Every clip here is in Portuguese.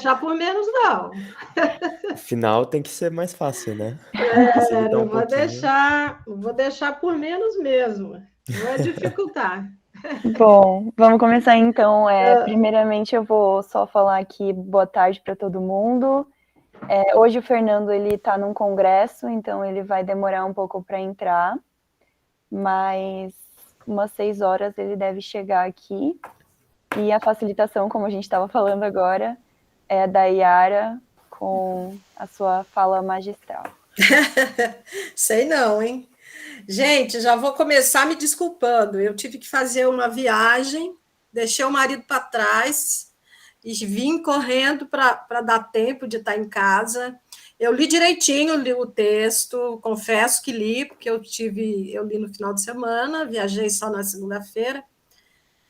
deixar por menos, não. O final tem que ser mais fácil, né? É, Facilitar não um pouquinho. vou deixar por menos mesmo. Não é dificultar. Bom, vamos começar então. Primeiramente, eu vou só falar aqui boa tarde para todo mundo. Hoje o Fernando ele está num congresso, então ele vai demorar um pouco para entrar, mas umas 6 horas ele deve chegar aqui. E a facilitação, como a gente estava falando agora, é da Yara com a sua fala magistral. Sei não, hein? Gente, já vou começar me desculpando. Eu tive que fazer uma viagem, deixei o marido para trás e vim correndo para dar tempo de estar em casa. Eu li direitinho, li o texto, confesso que li, porque eu li no final de semana, viajei só na segunda-feira.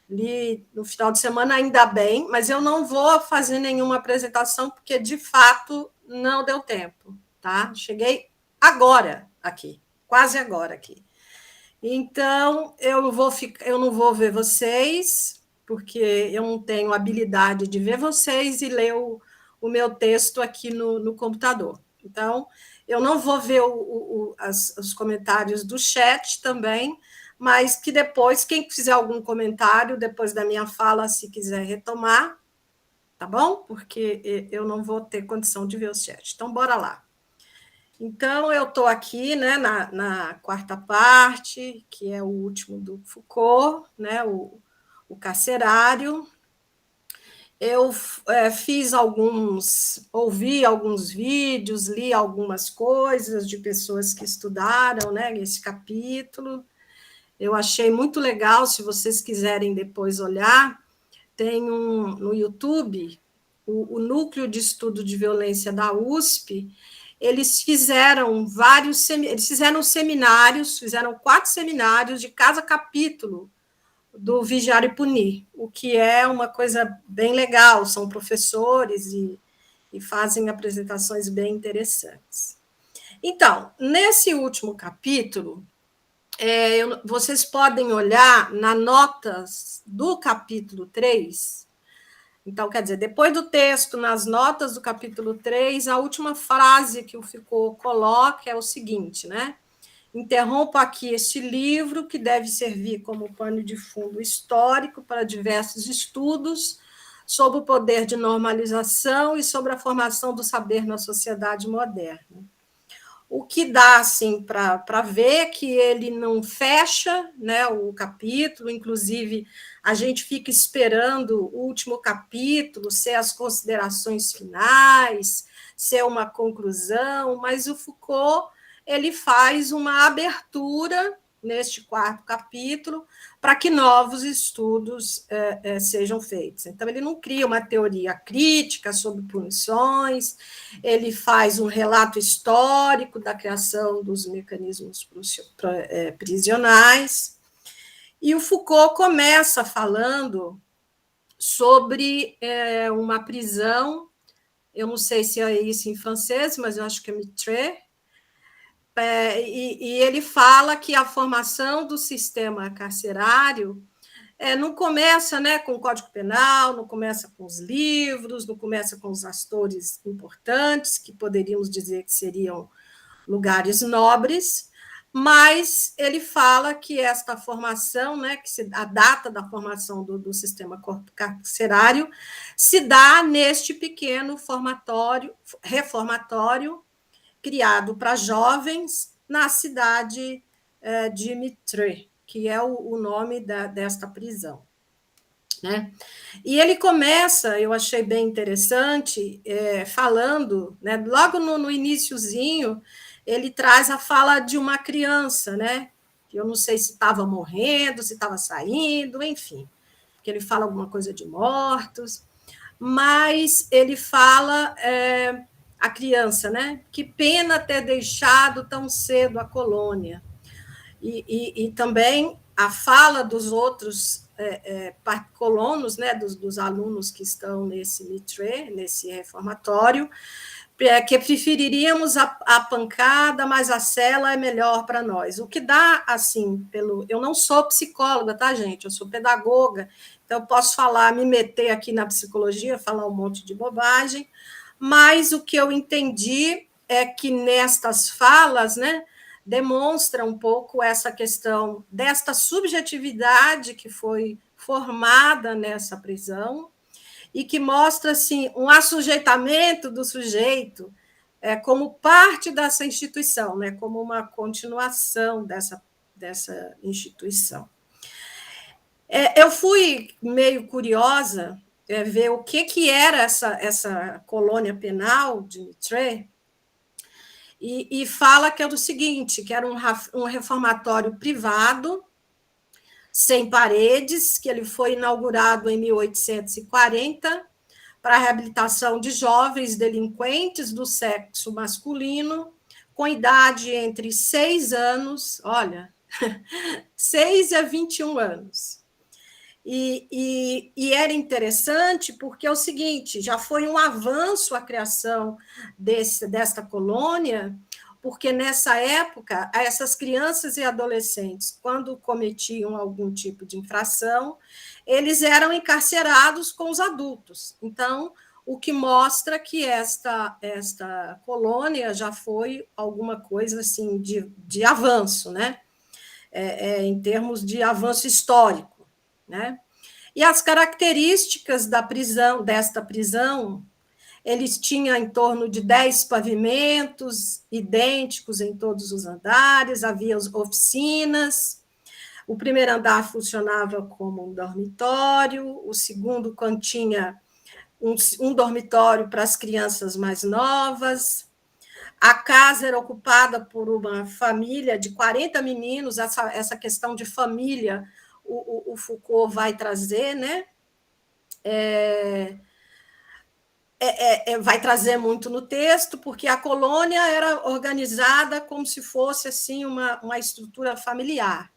Li no final de semana, ainda bem, mas eu não vou fazer nenhuma apresentação, porque de fato não deu tempo, tá? Cheguei agora aqui, quase agora aqui. Então, eu não vou ver vocês, porque eu não tenho habilidade de ver vocês e ler o meu texto aqui no computador. Então, eu não vou ver os comentários do chat também, mas que depois, quem fizer algum comentário depois da minha fala, se quiser retomar, tá bom? Porque eu não vou ter condição de ver o chat. Então, bora lá. Então, eu estou aqui, né, na quarta parte, que é o último do Foucault, né, o carcerário. Eu ouvi alguns vídeos, li algumas coisas de pessoas que estudaram, né, esse capítulo. Eu achei muito legal, se vocês quiserem depois olhar, tem no YouTube, o Núcleo de Estudo de Violência da USP, eles fizeram seminários, fizeram 4 seminários de cada capítulo do Vigiar e Punir, o que é uma coisa bem legal, são professores e fazem apresentações bem interessantes. Então, nesse último capítulo, vocês podem olhar nas notas do capítulo 3. Então, quer dizer, depois do texto, nas notas do capítulo 3, a última frase que o Foucault coloca é o seguinte, né? Interrompo aqui este livro, que deve servir como pano de fundo histórico para diversos estudos sobre o poder de normalização e sobre a formação do saber na sociedade moderna. O que dá assim, para ver que ele não fecha, né, o capítulo, inclusive a gente fica esperando o último capítulo, ser as considerações finais, ser uma conclusão, mas o Foucault ele faz uma abertura neste quarto capítulo para que novos estudos sejam feitos. Então, ele não cria uma teoria crítica sobre punições, ele faz um relato histórico da criação dos mecanismos prisionais, e o Foucault começa falando sobre uma prisão, eu não sei se é isso em francês, mas eu acho que é mitre, e ele fala que a formação do sistema carcerário não começa, né, com o Código Penal, não começa com os livros, não começa com os atores importantes, que poderíamos dizer que seriam lugares nobres, mas ele fala que esta formação, né, a data da formação do sistema carcerário se dá neste pequeno reformatório criado para jovens na cidade de Mitre, que é o nome desta prisão. Né? E ele começa, eu achei bem interessante, falando, né, logo no iniciozinho, ele traz a fala de uma criança, né, que eu não sei se estava morrendo, se estava saindo, enfim, que ele fala alguma coisa de mortos, mas ele fala a criança, né, que pena ter deixado tão cedo a colônia. E também a fala dos outros colonos, né, dos alunos que estão nesse Mitre, nesse reformatório, que preferiríamos a pancada, mas a cela é melhor para nós. O que dá, assim, eu não sou psicóloga, tá, gente? Eu sou pedagoga, então eu posso falar, me meter aqui na psicologia, falar um monte de bobagem, mas o que eu entendi é que nestas falas, né, demonstra um pouco essa questão desta subjetividade que foi formada nessa prisão, e que mostra assim, um assujeitamento do sujeito como parte dessa instituição, né, como uma continuação dessa instituição. Eu fui meio curiosa ver o que era essa colônia penal de Mitre, e fala que é o seguinte, que era um reformatório privado, sem paredes, que ele foi inaugurado em 1840, para a reabilitação de jovens delinquentes do sexo masculino, com idade entre 6 anos, olha, 6 a 21 anos. E era interessante porque é o seguinte, já foi um avanço a criação desta colônia, porque nessa época, essas crianças e adolescentes, quando cometiam algum tipo de infração, eles eram encarcerados com os adultos. Então, o que mostra que esta colônia já foi alguma coisa assim de avanço, né? Em termos de avanço histórico, né? E as características desta prisão, eles tinham em torno de 10 pavimentos, idênticos em todos os andares, havia oficinas, o primeiro andar funcionava como um dormitório, o segundo continha um dormitório para as crianças mais novas, a casa era ocupada por uma família de 40 meninos, essa questão de família o Foucault vai trazer, né? Vai trazer muito no texto, porque a colônia era organizada como se fosse assim uma estrutura familiar.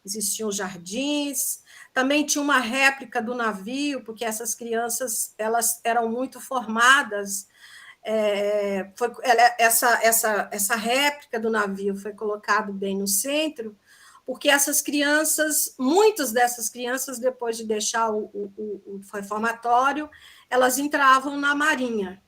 Existiam jardins, também tinha uma réplica do navio, porque essas crianças elas eram muito formadas. Essa réplica do navio foi colocado bem no centro, porque essas crianças, muitas dessas crianças, depois de deixar o reformatório, elas entravam na Marinha.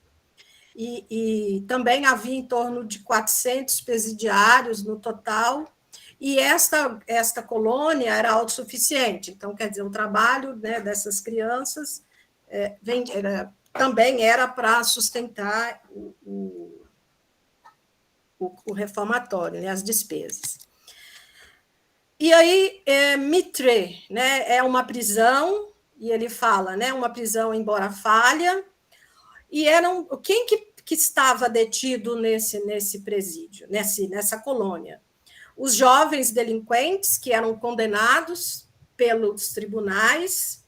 E também havia em torno de 400 presidiários no total, e esta colônia era autossuficiente. Então, quer dizer, o trabalho, né, dessas crianças também era para sustentar o reformatório, né, as despesas. E aí, Mitre, né, é uma prisão, e ele fala, né, uma prisão embora falha, e quem que estava detido nesse presídio, nessa colônia? Os jovens delinquentes que eram condenados pelos tribunais,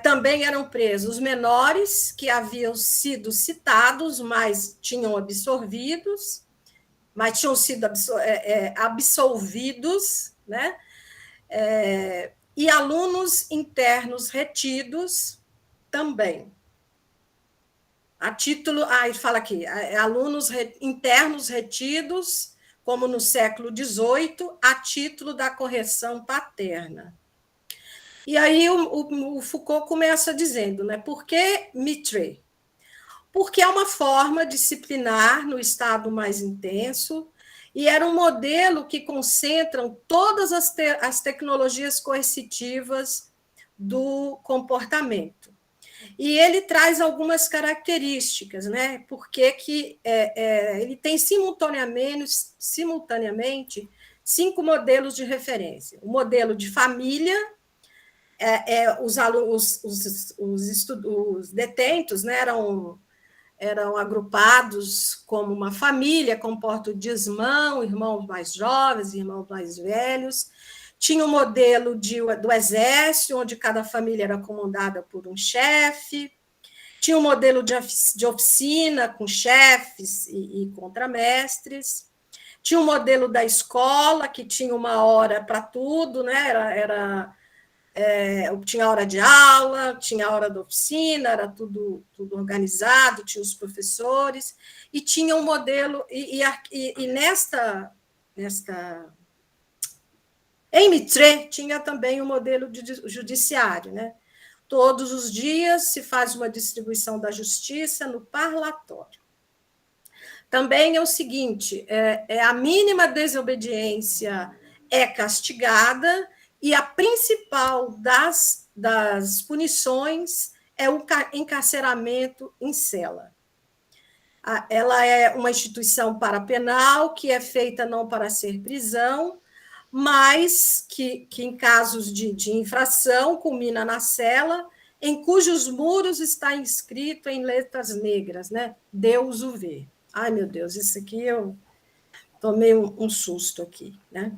também eram presos menores que haviam sido citados, mas tinham sido absolvidos, né? E alunos internos retidos também. A título, ele fala aqui, alunos internos retidos, como no século XVIII, a título da correção paterna. E aí o Foucault começa dizendo, né, por que Mitre? Porque é uma forma disciplinar no estado mais intenso e era um modelo que concentram todas as tecnologias coercitivas do comportamento. E ele traz algumas características, né? Porque ele tem simultaneamente 5 modelos de referência. O modelo de família, os detentos, né, eram agrupados como uma família, composta de irmãos mais jovens, irmãos mais velhos. Tinha um modelo do exército, onde cada família era comandada por um chefe. Tinha um modelo de oficina, com chefes e contramestres. Tinha um modelo da escola, que tinha uma hora para tudo, né? Era tinha hora de aula, tinha hora da oficina, era tudo organizado, tinha os professores, e tinha um modelo, e em Mitre tinha também um modelo judiciário, né? Todos os dias se faz uma distribuição da justiça no parlatório. Também é o seguinte, a mínima desobediência é castigada, e a principal das punições é o encarceramento em cela. Ela é uma instituição parapenal que é feita não para ser prisão, mas que em casos de infração culmina na cela, em cujos muros está inscrito em letras negras, né? Deus o vê. Ai, meu Deus, isso aqui eu tomei um susto aqui, né?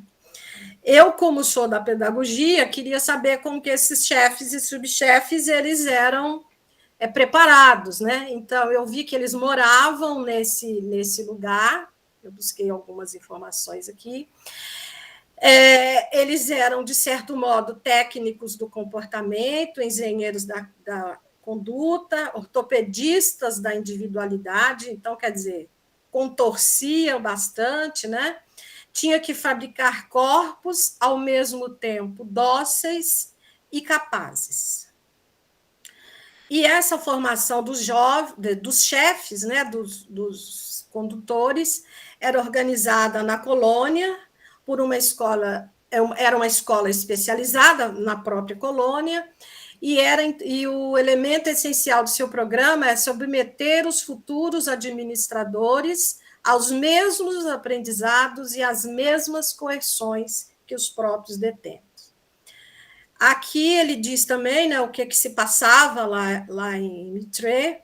Eu, como sou da pedagogia, queria saber como que esses chefes e subchefes eles eram preparados, né? Então, eu vi que eles moravam nesse lugar, eu busquei algumas informações aqui. Eles eram, de certo modo, técnicos do comportamento, engenheiros da conduta, ortopedistas da individualidade, então, quer dizer, contorciam bastante, né? Tinha que fabricar corpos ao mesmo tempo dóceis e capazes. E essa formação dos chefes, né, dos condutores, era organizada na colônia por uma escola, era uma escola especializada na própria colônia, e o elemento essencial do seu programa é submeter os futuros administradores aos mesmos aprendizados e às mesmas coerções que os próprios detentos. Aqui ele diz também, né, o que se passava lá em Mitre,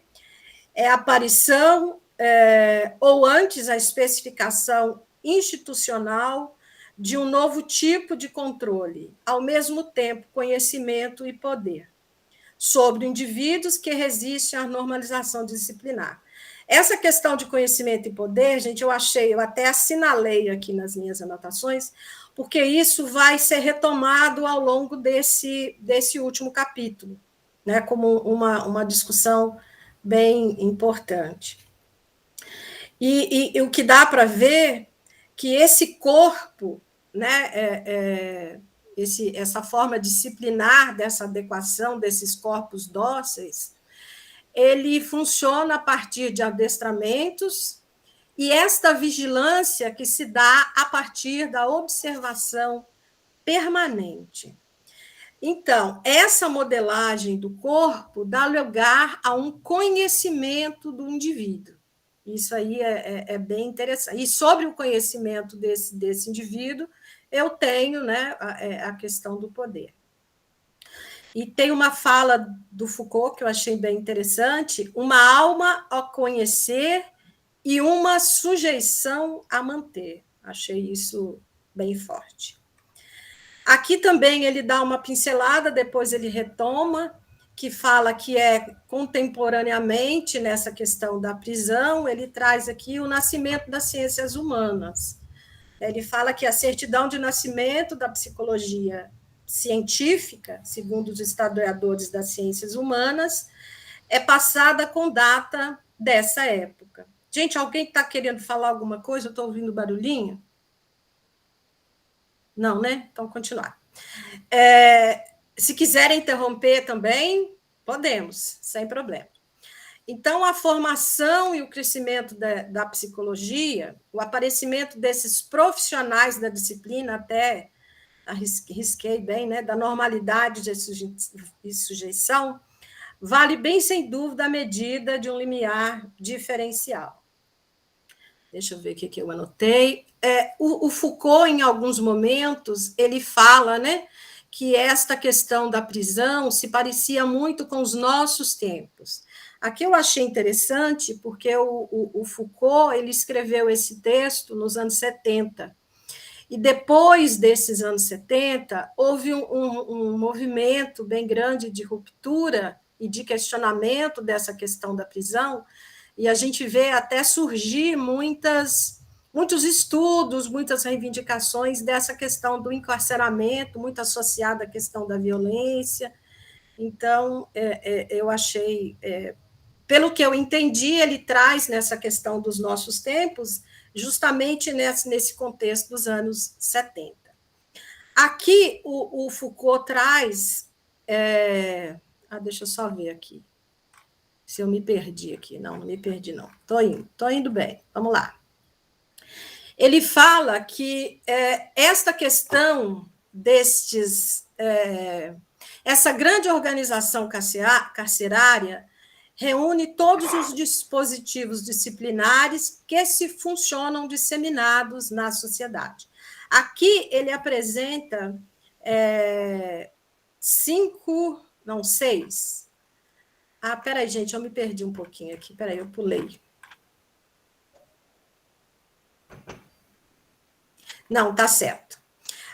a aparição, ou antes a especificação institucional de um novo tipo de controle, ao mesmo tempo conhecimento e poder, sobre indivíduos que resistem à normalização disciplinar. Essa questão de conhecimento e poder, gente, eu até assinalei aqui nas minhas anotações, porque isso vai ser retomado ao longo desse último capítulo, né, como uma discussão bem importante. E o que dá para ver que esse corpo, né, essa forma disciplinar dessa adequação desses corpos dóceis, ele funciona a partir de adestramentos, e esta vigilância que se dá a partir da observação permanente. Então, essa modelagem do corpo dá lugar a um conhecimento do indivíduo. Isso aí é bem interessante. E sobre o conhecimento desse indivíduo, eu tenho, né, a questão do poder. E tem uma fala do Foucault que eu achei bem interessante: uma alma a conhecer e uma sujeição a manter. Achei isso bem forte. Aqui também ele dá uma pincelada, depois ele retoma, que fala que contemporaneamente nessa questão da prisão, ele traz aqui o nascimento das ciências humanas. Ele fala que a certidão de nascimento da psicologia científica, segundo os historiadores das ciências humanas, é passada com data dessa época. Gente, alguém está querendo falar alguma coisa? Eu estou ouvindo barulhinho? Não, né? Então, continuar. Se quiserem interromper também, podemos, sem problema. Então, a formação e o crescimento da psicologia, o aparecimento desses profissionais da disciplina, até risquei bem, né, da normalidade de sujeição, vale bem sem dúvida a medida de um limiar diferencial. Deixa eu ver o que eu anotei. O Foucault, em alguns momentos, ele fala, né, que esta questão da prisão se parecia muito com os nossos tempos. Aqui eu achei interessante, porque o Foucault ele escreveu esse texto nos anos 70. E depois desses anos 70, houve um movimento bem grande de ruptura e de questionamento dessa questão da prisão, e a gente vê até surgir muitas muitos estudos, muitas reivindicações dessa questão do encarceramento, muito associada à questão da violência. Então, eu achei, pelo que eu entendi, ele traz nessa questão dos nossos tempos, justamente nesse contexto dos anos 70. Aqui, o Foucault traz... deixa eu só ver aqui, se eu me perdi aqui. Não me perdi, não. Estou indo bem. Vamos lá. Ele fala que esta questão essa grande organização carcerária reúne todos os dispositivos disciplinares que se funcionam disseminados na sociedade. Aqui ele apresenta 6. Peraí, gente, eu me perdi um pouquinho aqui. Peraí, eu pulei. Não, tá certo.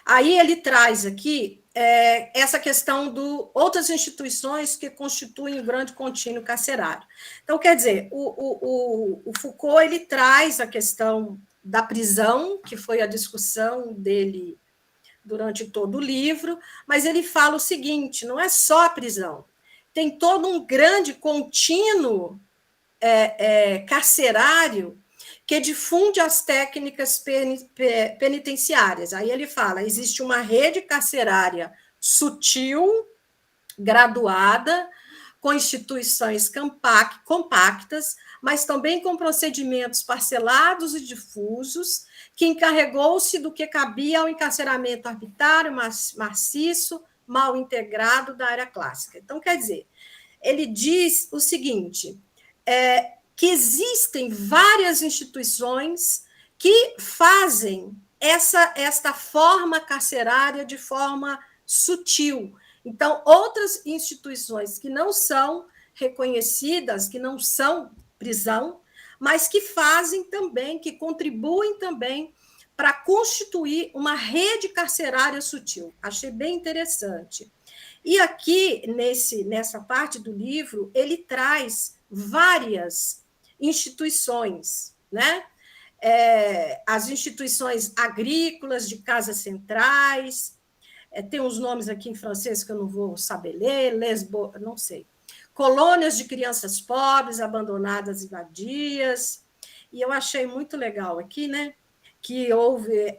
Aí ele traz aqui essa questão de outras instituições que constituem o grande contínuo carcerário. Então, quer dizer, o Foucault ele traz a questão da prisão, que foi a discussão dele durante todo o livro, mas ele fala o seguinte: não é só a prisão, tem todo um grande contínuo carcerário que difunde as técnicas penitenciárias. Aí ele fala, existe uma rede carcerária sutil, graduada, com instituições compactas, mas também com procedimentos parcelados e difusos, que encarregou-se do que cabia ao encarceramento arbitrário, maciço, mal integrado da área clássica. Então, quer dizer, ele diz o seguinte, que existem várias instituições que fazem esta forma carcerária de forma sutil. Então, outras instituições que não são reconhecidas, que não são prisão, mas que fazem também, que contribuem também para constituir uma rede carcerária sutil. Achei bem interessante. E aqui, nessa parte do livro, ele traz várias instituições, né? As instituições agrícolas, de casas centrais, tem uns nomes aqui em francês que eu não vou saber ler, não sei. Colônias de crianças pobres, abandonadas e vadias. E eu achei muito legal aqui, né? Que houve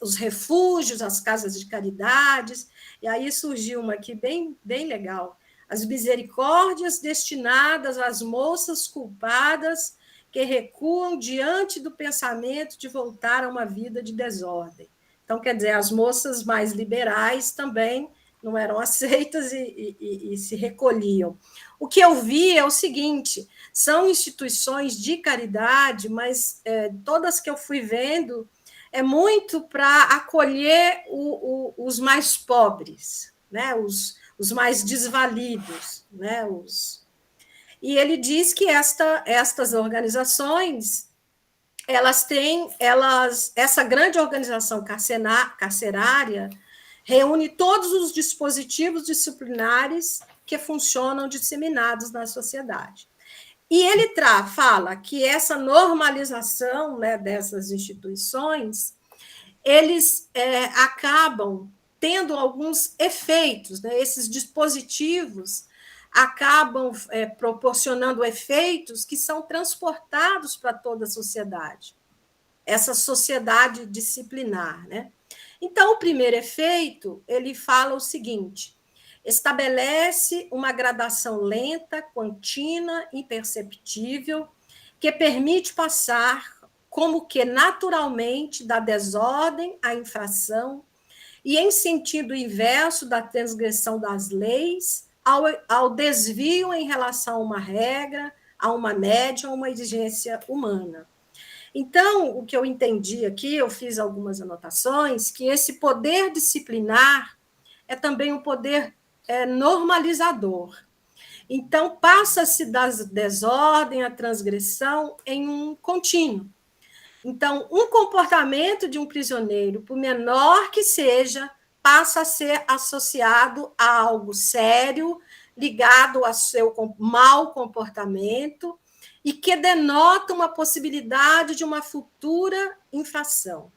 os refúgios, as casas de caridades, e aí surgiu uma aqui bem, bem legal. As misericórdias destinadas às moças culpadas que recuam diante do pensamento de voltar a uma vida de desordem. Então, quer dizer, as moças mais liberais também não eram aceitas e se recolhiam. O que eu vi é o seguinte, são instituições de caridade, mas todas que eu fui vendo é muito para acolher os mais pobres, né? Os mais desvalidos, né? E ele diz que estas organizações essa grande organização carcerária reúne todos os dispositivos disciplinares que funcionam disseminados na sociedade. E ele fala que essa normalização, né, dessas instituições, eles acabam tendo alguns efeitos, né? Esses dispositivos acabam proporcionando efeitos que são transportados para toda a sociedade, essa sociedade disciplinar, né? Então, o primeiro efeito, ele fala o seguinte, estabelece uma gradação lenta, contínua, imperceptível, que permite passar como que naturalmente da desordem à infração e em sentido inverso da transgressão das leis ao desvio em relação a uma regra, a uma média, a uma exigência humana. Então, o que eu entendi aqui, eu fiz algumas anotações, que esse poder disciplinar é também um poder normalizador. Então, passa-se da desordem à transgressão em um contínuo. Então, um comportamento de um prisioneiro, por menor que seja, passa a ser associado a algo sério, ligado ao seu mau comportamento, e que denota uma possibilidade de uma futura infração.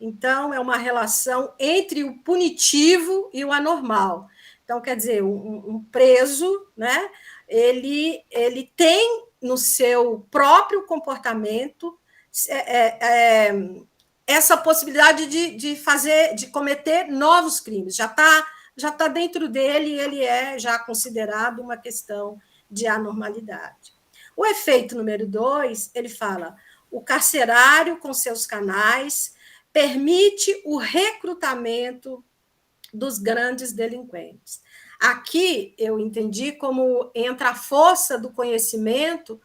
Então, é uma relação entre o punitivo e o anormal. Então, quer dizer, um preso, né, ele tem no seu próprio comportamento essa possibilidade de cometer novos crimes. Já está dentro dele, e ele é já considerado uma questão de anormalidade. O efeito número 2, ele fala: o carcerário, com seus canais, permite o recrutamento dos grandes delinquentes. Aqui eu entendi como entra a força do conhecimento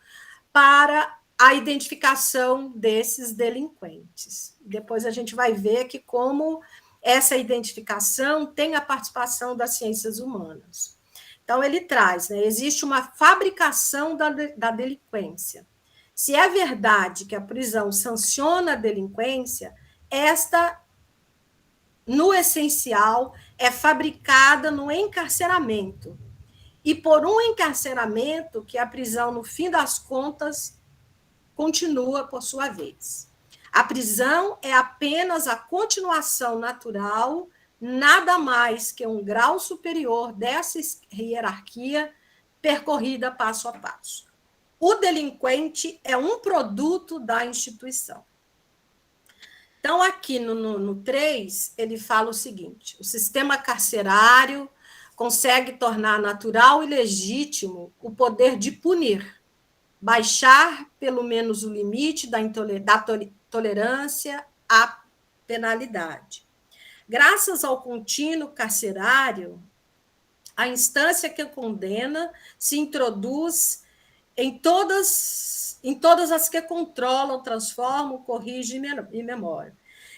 para a identificação desses delinquentes. Depois a gente vai ver que como essa identificação tem a participação das ciências humanas. Então, ele traz, né, existe uma fabricação da delinquência. Se é verdade que a prisão sanciona a delinquência, esta, no essencial, é fabricada no encarceramento. E por um encarceramento que a prisão, no fim das contas, continua por sua vez. A prisão é apenas a continuação natural, nada mais que um grau superior dessa hierarquia percorrida passo a passo. O delinquente é um produto da instituição. Então, aqui no 3, ele fala o seguinte: o sistema carcerário consegue tornar natural e legítimo o poder de punir, baixar pelo menos o limite da tolerância à penalidade. Graças ao contínuo carcerário, a instância que condena se introduz em todas as que controlam, transformam, corrigem e memoram.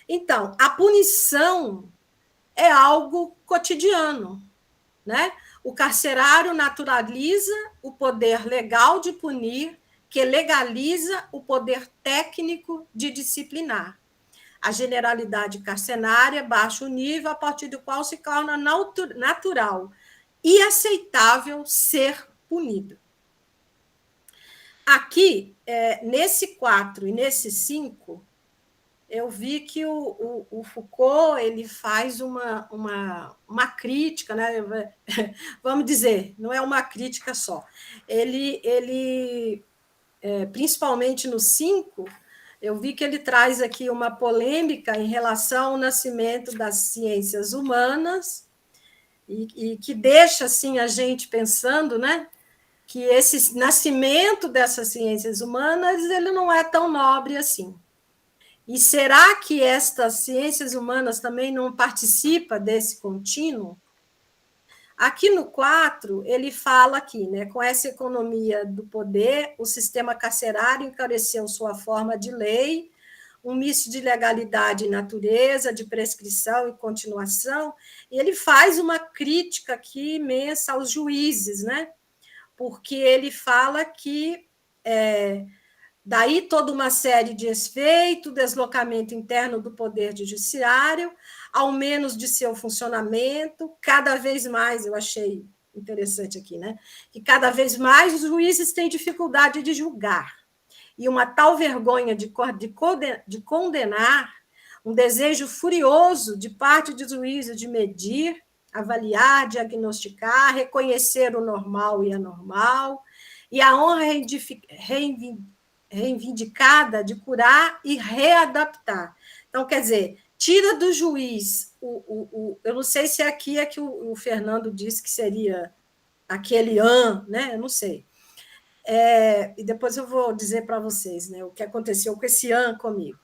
Então, a punição é algo cotidiano, né? O carcerário naturaliza o poder legal de punir, que legaliza o poder técnico de disciplinar. A generalidade carcerária baixa o nível a partir do qual se torna natural e aceitável ser punido. Aqui, nesse 4 e nesse 5, eu vi que o Foucault ele faz uma crítica, né? Vamos dizer, não é uma crítica só. Ele principalmente no 5, eu vi que ele traz aqui uma polêmica em relação ao nascimento das ciências humanas e que deixa assim, a gente pensando, né, que esse nascimento dessas ciências humanas ele não é tão nobre assim. E será que estas ciências humanas também não participam desse contínuo? Aqui no 4, ele fala aqui, né, com essa economia do poder, o sistema carcerário encareceu sua forma de lei, um misto de legalidade e natureza, de prescrição e continuação, e ele faz uma crítica aqui imensa aos juízes, né, porque ele fala que daí toda uma série de efeitos, deslocamento interno do poder judiciário, ao menos de seu funcionamento, cada vez mais, eu achei interessante aqui, né? Que cada vez mais os juízes têm dificuldade de julgar. E uma tal vergonha de condenar, um desejo furioso de parte dos juízes de medir, avaliar, diagnosticar, reconhecer o normal e anormal, e a honra reivindicada de curar e readaptar. Então, quer dizer, tira do juiz, eu não sei se aqui é que o Fernando disse que seria aquele né? Eu não sei. E depois eu vou dizer para vocês, né, o que aconteceu com esse comigo.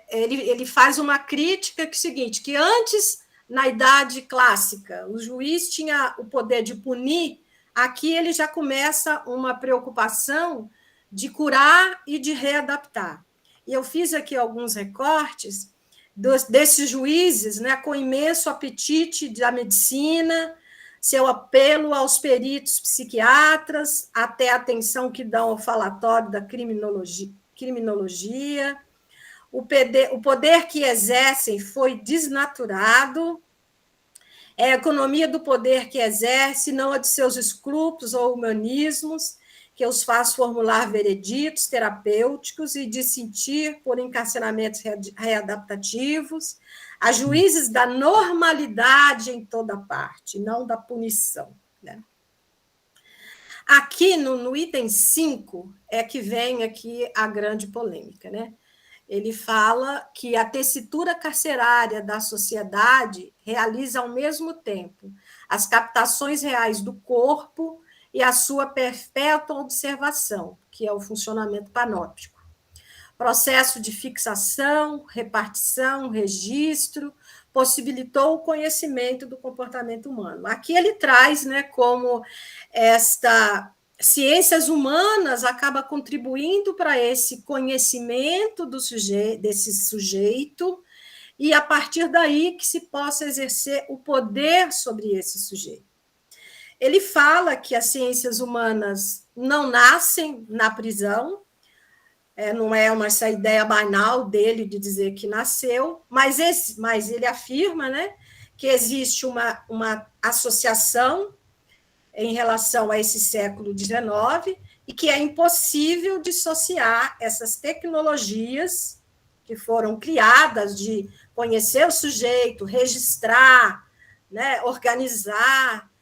Ele faz uma crítica que é o seguinte, que antes, na Idade Clássica, o juiz tinha o poder de punir, aqui ele já começa uma preocupação de curar e de readaptar. E eu fiz aqui alguns recortes desses juízes, né, com imenso apetite da medicina, seu apelo aos peritos psiquiatras, até a atenção que dão ao falatório da criminologia. O poder que exercem foi desnaturado, é a economia do poder que exerce, não a de seus escrúpulos ou humanismos, que os faz formular vereditos terapêuticos e dissentir por encarceramentos readaptativos, a juízes da normalidade em toda parte, não da punição. Né? Aqui, no item 5, é que vem aqui a grande polêmica. Né? Ele fala que a tessitura carcerária da sociedade realiza ao mesmo tempo as captações reais do corpo e a sua perpétua observação, que é o funcionamento panóptico. Processo de fixação, repartição, registro, possibilitou o conhecimento do comportamento humano. Aqui ele traz, né, como esta ciências humanas acaba contribuindo para esse conhecimento desse sujeito, e a partir daí que se possa exercer o poder sobre esse sujeito. Ele fala que as ciências humanas não nascem na prisão, não é essa ideia banal dele de dizer que nasceu, mas ele afirma, né, que existe uma associação em relação a esse século XIX e que é impossível dissociar essas tecnologias que foram criadas de conhecer o sujeito, registrar, né, organizar,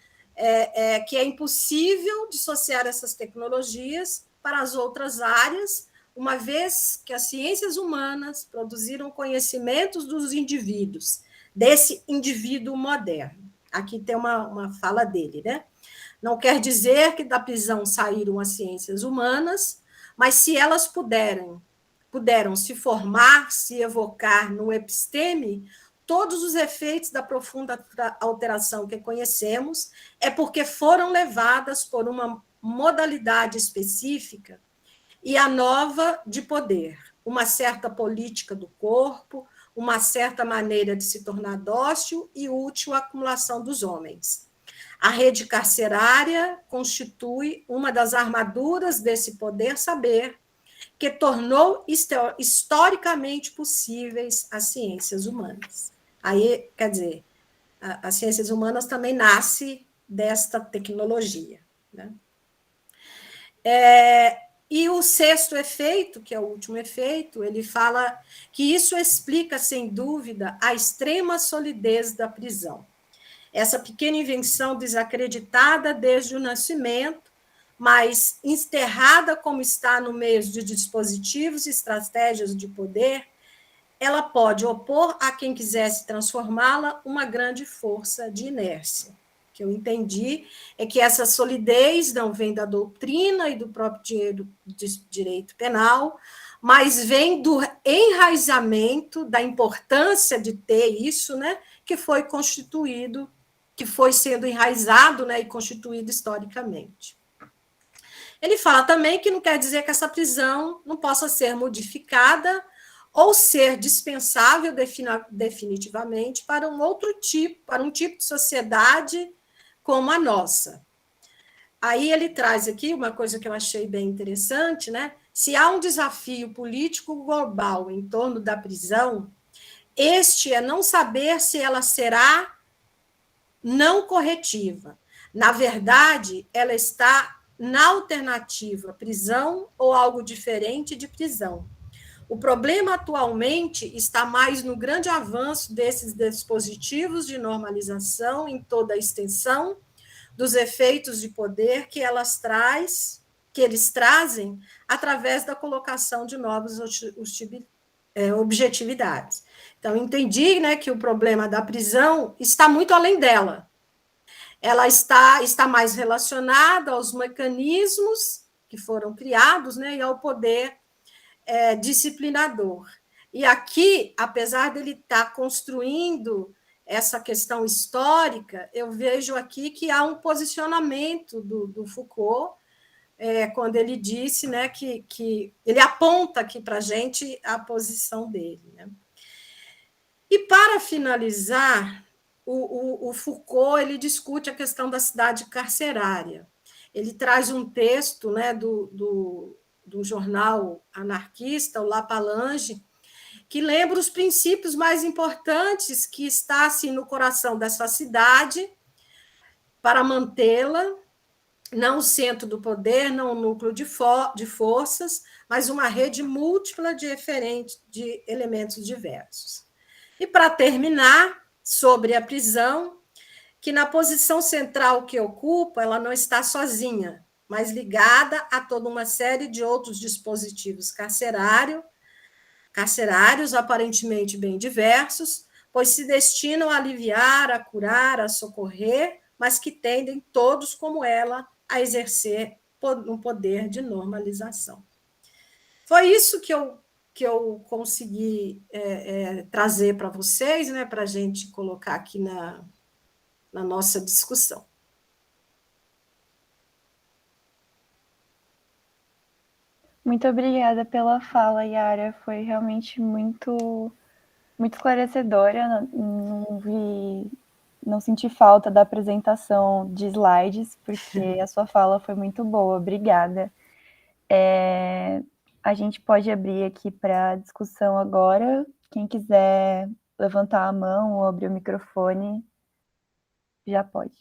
que é impossível dissociar essas tecnologias para as outras áreas, uma vez que as ciências humanas produziram conhecimentos dos indivíduos, desse indivíduo moderno. Aqui tem uma fala dele, né? Não quer dizer que da prisão saíram as ciências humanas, mas se elas puderam se formar, se evocar no episteme, todos os efeitos da profunda alteração que conhecemos é porque foram levadas por uma modalidade específica e a nova de poder, uma certa política do corpo, uma certa maneira de se tornar dócil e útil à acumulação dos homens. A rede carcerária constitui uma das armaduras desse poder saber que tornou historicamente possíveis as ciências humanas. Aí, quer dizer, as ciências humanas também nascem desta tecnologia. Né? E o sexto efeito, que é o último efeito, ele fala que isso explica, sem dúvida, a extrema solidez da prisão. Essa pequena invenção desacreditada desde o nascimento, mas enterrada como está no meio de dispositivos e estratégias de poder, ela pode opor a quem quisesse transformá-la uma grande força de inércia. O que eu entendi é que essa solidez não vem da doutrina e do próprio direito penal, mas vem do enraizamento, da importância de ter isso, né, que foi constituído, que foi sendo enraizado, né, e constituído historicamente. Ele fala também que não quer dizer que essa prisão não possa ser modificada ou ser dispensável definitivamente para um outro tipo, para um tipo de sociedade como a nossa. Aí ele traz aqui uma coisa que eu achei bem interessante, né? Se há um desafio político global em torno da prisão, este é não saber se ela será não corretiva. Na verdade, ela está na alternativa prisão ou algo diferente de prisão. O problema atualmente está mais no grande avanço desses dispositivos de normalização em toda a extensão dos efeitos de poder que eles trazem através da colocação de novas objetividades. Então, entendi, né, que o problema da prisão está muito além dela. Ela está mais relacionada aos mecanismos que foram criados, né, e ao poder disciplinador. E aqui, apesar dele estar construindo essa questão histórica, eu vejo aqui que há um posicionamento do Foucault, quando ele disse, né, que ele aponta aqui para a gente a posição dele. Né? E, para finalizar, o Foucault ele discute a questão da cidade carcerária. Ele traz um texto, né, do jornal anarquista, o La Palange, que lembra os princípios mais importantes que está assim, no coração dessa cidade para mantê-la, não o centro do poder, não o núcleo de forças, mas uma rede múltipla de elementos diversos. E, para terminar, sobre a prisão, que na posição central que ocupa, ela não está sozinha, mas ligada a toda uma série de outros dispositivos carcerários aparentemente bem diversos, pois se destinam a aliviar, a curar, a socorrer, mas que tendem todos, como ela, a exercer um poder de normalização. Foi isso que eu consegui trazer para vocês, né, para a gente colocar aqui na nossa discussão. Muito obrigada pela fala, Yara. Foi realmente muito esclarecedora. Não senti falta da apresentação de slides, porque a sua fala foi muito boa. Obrigada. A gente pode abrir aqui para discussão agora. Quem quiser levantar a mão ou abrir o microfone, já pode.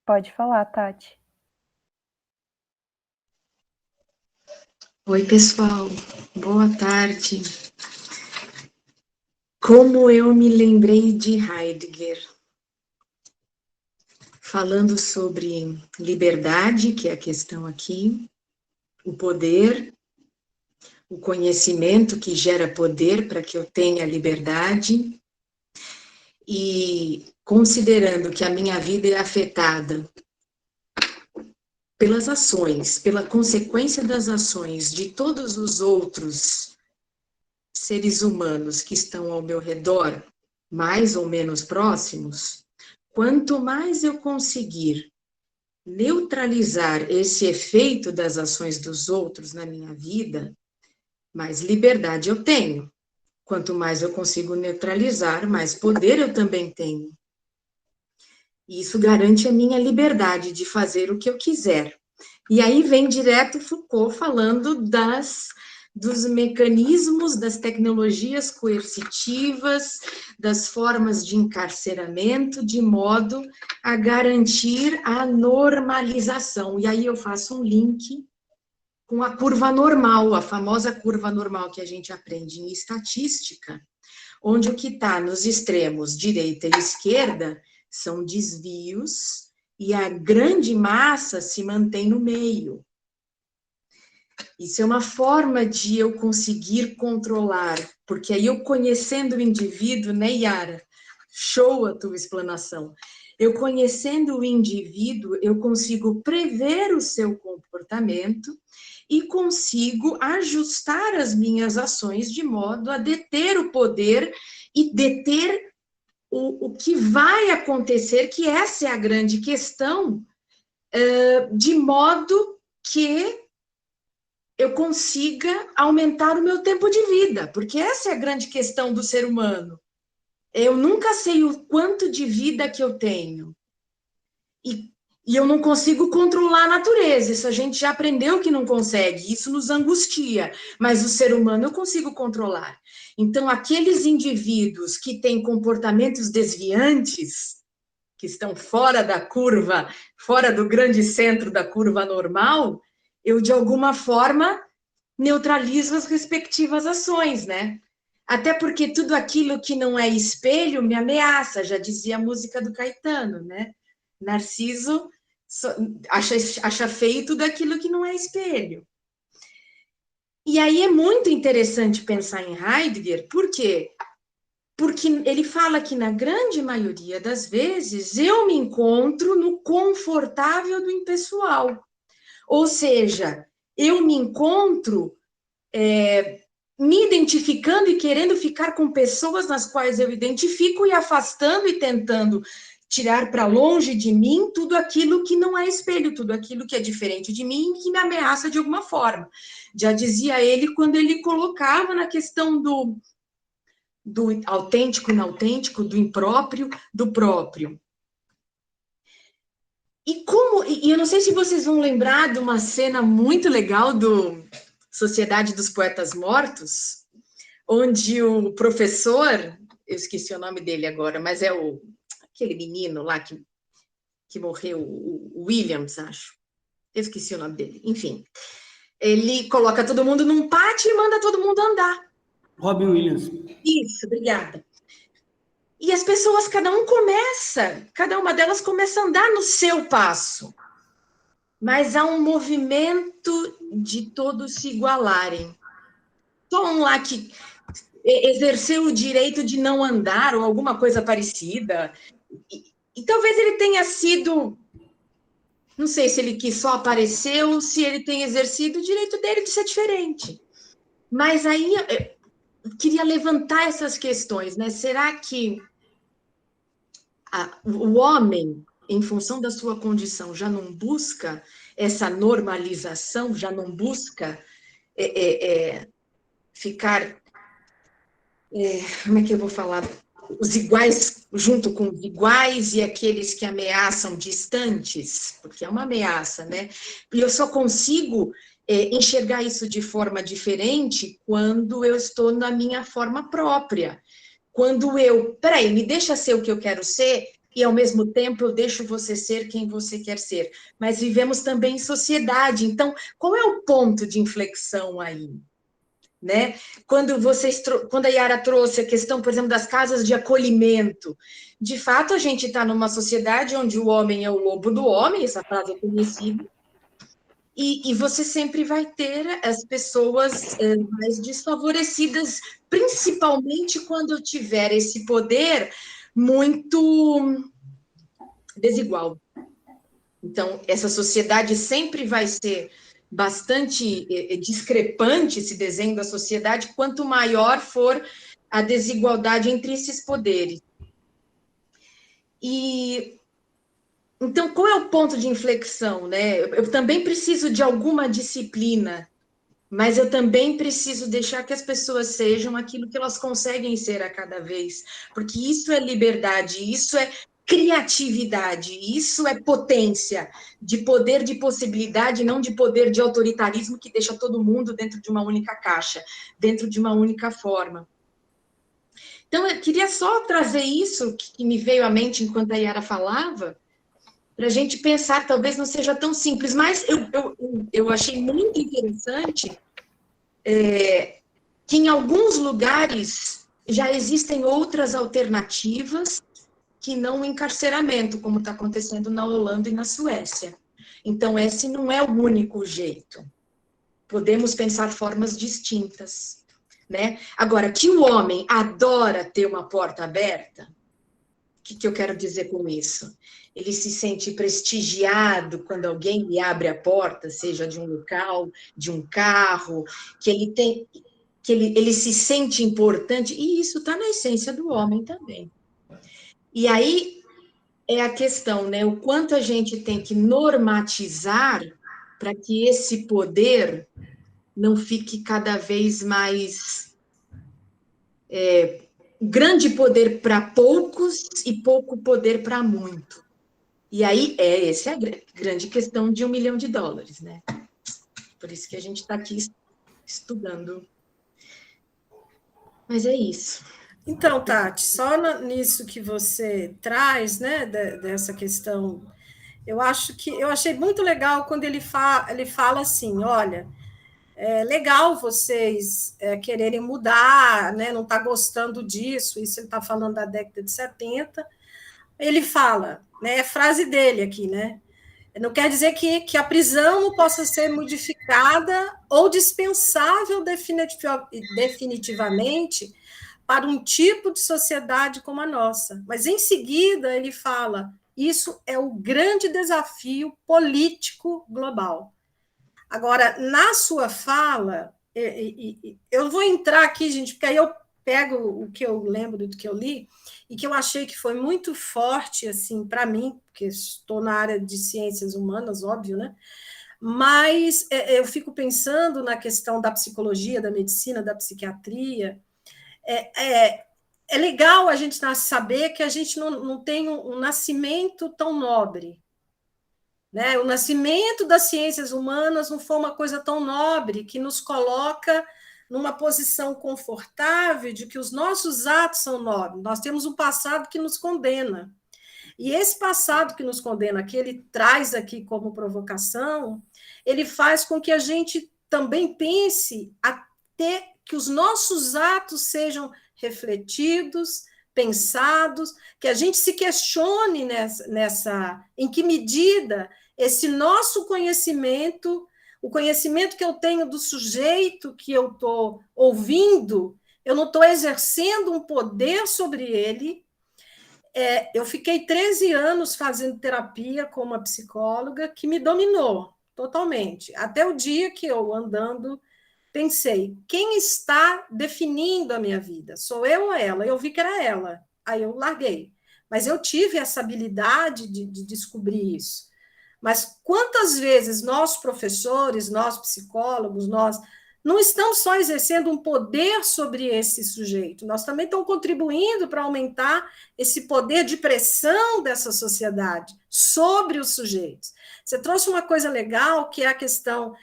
Pode falar, Tati. Oi, pessoal. Boa tarde. Como eu me lembrei de Heidegger, falando sobre liberdade, que é a questão aqui, o poder, o conhecimento que gera poder para que eu tenha liberdade, e considerando que a minha vida é afetada pelas ações, pela consequência das ações de todos os outros seres humanos que estão ao meu redor, mais ou menos próximos, quanto mais eu conseguir neutralizar esse efeito das ações dos outros na minha vida, mais liberdade eu tenho. Quanto mais eu consigo neutralizar, mais poder eu também tenho. E isso garante a minha liberdade de fazer o que eu quiser. E aí vem direto Foucault falando dos mecanismos, das tecnologias coercitivas, das formas de encarceramento, de modo a garantir a normalização. E aí eu faço um link com a curva normal, a famosa curva normal que a gente aprende em estatística, onde o que está nos extremos direita e esquerda são desvios e a grande massa se mantém no meio. Isso é uma forma de eu conseguir controlar, porque aí eu conhecendo o indivíduo, né, Yara? Show a tua explanação. Eu conhecendo o indivíduo, eu consigo prever o seu comportamento e consigo ajustar as minhas ações de modo a deter o poder e deter o que vai acontecer, que essa é a grande questão, de modo que eu consiga aumentar o meu tempo de vida, porque essa é a grande questão do ser humano. Eu nunca sei o quanto de vida que eu tenho. E eu não consigo controlar a natureza, isso a gente já aprendeu que não consegue, isso nos angustia, mas o ser humano eu consigo controlar. Então, aqueles indivíduos que têm comportamentos desviantes, que estão fora da curva, fora do grande centro da curva normal, eu, de alguma forma, neutralizo as respectivas ações, né? Até porque tudo aquilo que não é espelho me ameaça, já dizia a música do Caetano, né? Narciso acha feio tudo aquilo que não é espelho. E aí é muito interessante pensar em Heidegger, por quê? Porque ele fala que, na grande maioria das vezes, eu me encontro no confortável do impessoal. Ou seja, eu me encontro me identificando e querendo ficar com pessoas nas quais eu identifico e afastando e tentando tirar para longe de mim tudo aquilo que não é espelho, tudo aquilo que é diferente de mim e que me ameaça de alguma forma. Já dizia ele quando ele colocava na questão do autêntico, inautêntico, do impróprio, do próprio. E eu não sei se vocês vão lembrar de uma cena muito legal do Sociedade dos Poetas Mortos, onde o professor, eu esqueci o nome dele agora, mas é aquele menino lá que morreu, o Williams, acho. Eu esqueci o nome dele. Enfim, ele coloca todo mundo num pátio e manda todo mundo andar. Robin Williams. Isso, obrigada. E as pessoas, cada uma delas começa a andar no seu passo. Mas há um movimento de todos se igualarem. Só um lá que exerceu o direito de não andar, ou alguma coisa parecida. E talvez ele tenha sido... Não sei se ele quis só aparecer ou se ele tem exercido o direito dele de ser diferente. Mas aí eu queria levantar essas questões, né? Será que o homem, em função da sua condição, já não busca essa normalização, já não busca ficar... como é que eu vou falar? Os iguais junto com os iguais e aqueles que ameaçam distantes, porque é uma ameaça, né? E eu só consigo enxergar isso de forma diferente quando eu estou na minha forma própria. Quando peraí, me deixa ser o que eu quero ser e, ao mesmo tempo, eu deixo você ser quem você quer ser. Mas vivemos também em sociedade, então, qual é o ponto de inflexão aí? Né? Quando a Yara trouxe a questão, por exemplo, das casas de acolhimento, de fato a gente está numa sociedade onde o homem é o lobo do homem, essa frase é conhecida, e você sempre vai ter as pessoas mais desfavorecidas, principalmente quando tiver esse poder muito desigual. Então, essa sociedade sempre vai ser bastante discrepante, esse desenho da sociedade, quanto maior for a desigualdade entre esses poderes. E então, qual é o ponto de inflexão, né? Eu também preciso de alguma disciplina, mas eu também preciso deixar que as pessoas sejam aquilo que elas conseguem ser a cada vez, porque isso é liberdade, isso é criatividade, isso é potência, de poder de possibilidade, não de poder de autoritarismo que deixa todo mundo dentro de uma única caixa, dentro de uma única forma. Então, eu queria só trazer isso que me veio à mente enquanto a Yara falava, para a gente pensar, talvez não seja tão simples, mas eu achei muito interessante que em alguns lugares já existem outras alternativas que não o encarceramento, como está acontecendo na Holanda e na Suécia. Então, esse não é o único jeito. Podemos pensar formas distintas, né? Agora, que o homem adora ter uma porta aberta, o que eu quero dizer com isso? Ele se sente prestigiado quando alguém lhe abre a porta, seja de um local, de um carro, que ele se sente importante, e isso está na essência do homem também. E aí é a questão, né? O quanto a gente tem que normatizar para que esse poder não fique cada vez mais grande poder para poucos e pouco poder para muito. E aí essa é a grande questão de $1 milhão, né? Por isso que a gente está aqui estudando. Mas é isso. Então, Tati, só nisso que você traz, né, dessa questão, eu achei muito legal quando ele fala assim, olha, é legal vocês quererem mudar, né, não está gostando disso, isso ele está falando da década de 70, ele fala, né, é frase dele aqui, né, não quer dizer que a prisão não possa ser modificada ou dispensável definitivamente para um tipo de sociedade como a nossa. Mas, em seguida, ele fala, isso é o grande desafio político global. Agora, na sua fala, eu vou entrar aqui, gente, porque aí eu pego o que eu lembro do que eu li e que eu achei que foi muito forte, assim, para mim, porque estou na área de ciências humanas, óbvio, né? Mas eu fico pensando na questão da psicologia, da medicina, da psiquiatria. É legal a gente saber que a gente não tem um nascimento tão nobre, né? O nascimento das ciências humanas não foi uma coisa tão nobre que nos coloca numa posição confortável de que os nossos atos são nobres. Nós temos um passado que nos condena. E esse passado que nos condena, que ele traz aqui como provocação, ele faz com que a gente também pense até que os nossos atos sejam refletidos, pensados, que a gente se questione em que medida esse nosso conhecimento, o conhecimento que eu tenho do sujeito que eu estou ouvindo, eu não estou exercendo um poder sobre ele. Eu fiquei 13 anos fazendo terapia com uma psicóloga que me dominou totalmente, até o dia que eu, andando, pensei, quem está definindo a minha vida? Sou eu ou ela? Eu vi que era ela, aí eu larguei. Mas eu tive essa habilidade de descobrir isso. Mas quantas vezes nós, professores, nós, psicólogos, nós não estamos só exercendo um poder sobre esse sujeito, nós também estamos contribuindo para aumentar esse poder de pressão dessa sociedade sobre os sujeitos. Você trouxe uma coisa legal, que é a questão,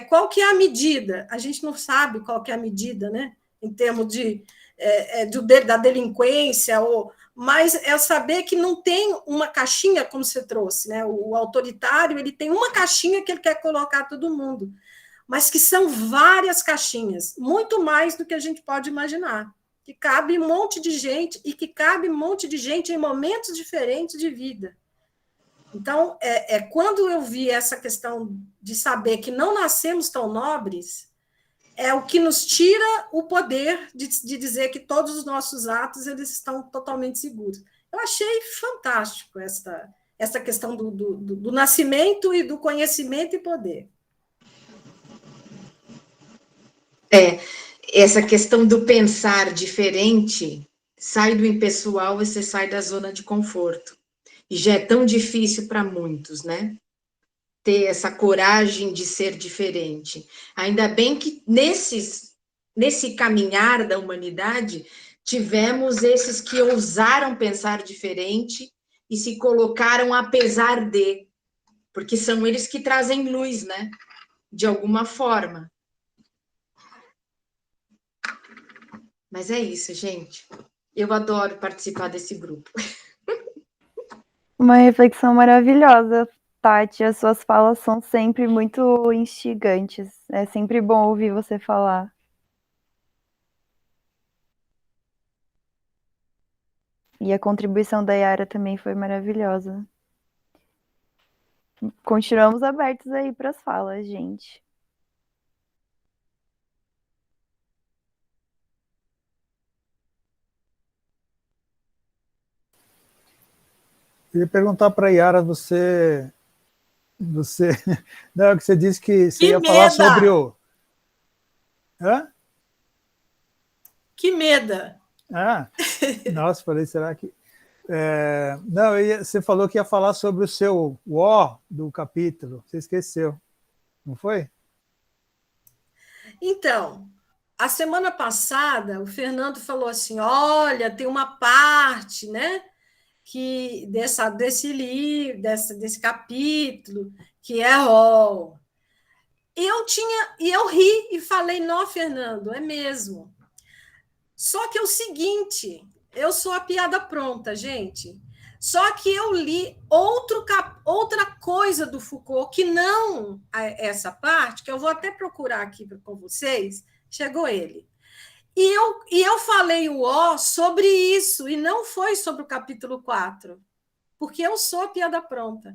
qual que é a medida? A gente não sabe qual que é a medida, né? Em termos da delinquência, mas é saber que não tem uma caixinha, como você trouxe, né? O autoritário, ele tem uma caixinha que ele quer colocar todo mundo, mas que são várias caixinhas, muito mais do que a gente pode imaginar, que cabe um monte de gente e que cabe um monte de gente em momentos diferentes de vida. Então, quando eu vi essa questão de saber que não nascemos tão nobres, é o que nos tira o poder de dizer que todos os nossos atos eles estão totalmente seguros. Eu achei fantástico essa questão do nascimento e do conhecimento e poder. Essa questão do pensar diferente, sai do impessoal e você sai da zona de conforto. E já é tão difícil para muitos, né? Ter essa coragem de ser diferente. Ainda bem que nesse caminhar da humanidade, tivemos esses que ousaram pensar diferente e se colocaram apesar de, porque são eles que trazem luz, né? De alguma forma. Mas é isso, gente. Eu adoro participar desse grupo. Uma reflexão maravilhosa, Tati. As suas falas são sempre muito instigantes. É sempre bom ouvir você falar. E a contribuição da Yara também foi maravilhosa. Continuamos abertos aí para as falas, gente. Eu ia perguntar para a Yara, não, que você disse que você ia falar sobre o... Hã? Que meda! Nossa, falei, será que... Não, você falou que ia falar sobre o O do capítulo, você esqueceu, não foi? Então, a semana passada, o Fernando falou assim, olha, tem uma parte, né, que desse livro, desse capítulo, que é O. E eu ri e falei, não, Fernando, é mesmo. Só que é o seguinte, eu sou a piada pronta, gente. Só que eu li outra coisa do Foucault, que não essa parte, que eu vou até procurar aqui com vocês, chegou ele. E eu falei o O sobre isso, e não foi sobre o capítulo 4, porque eu sou a piada pronta.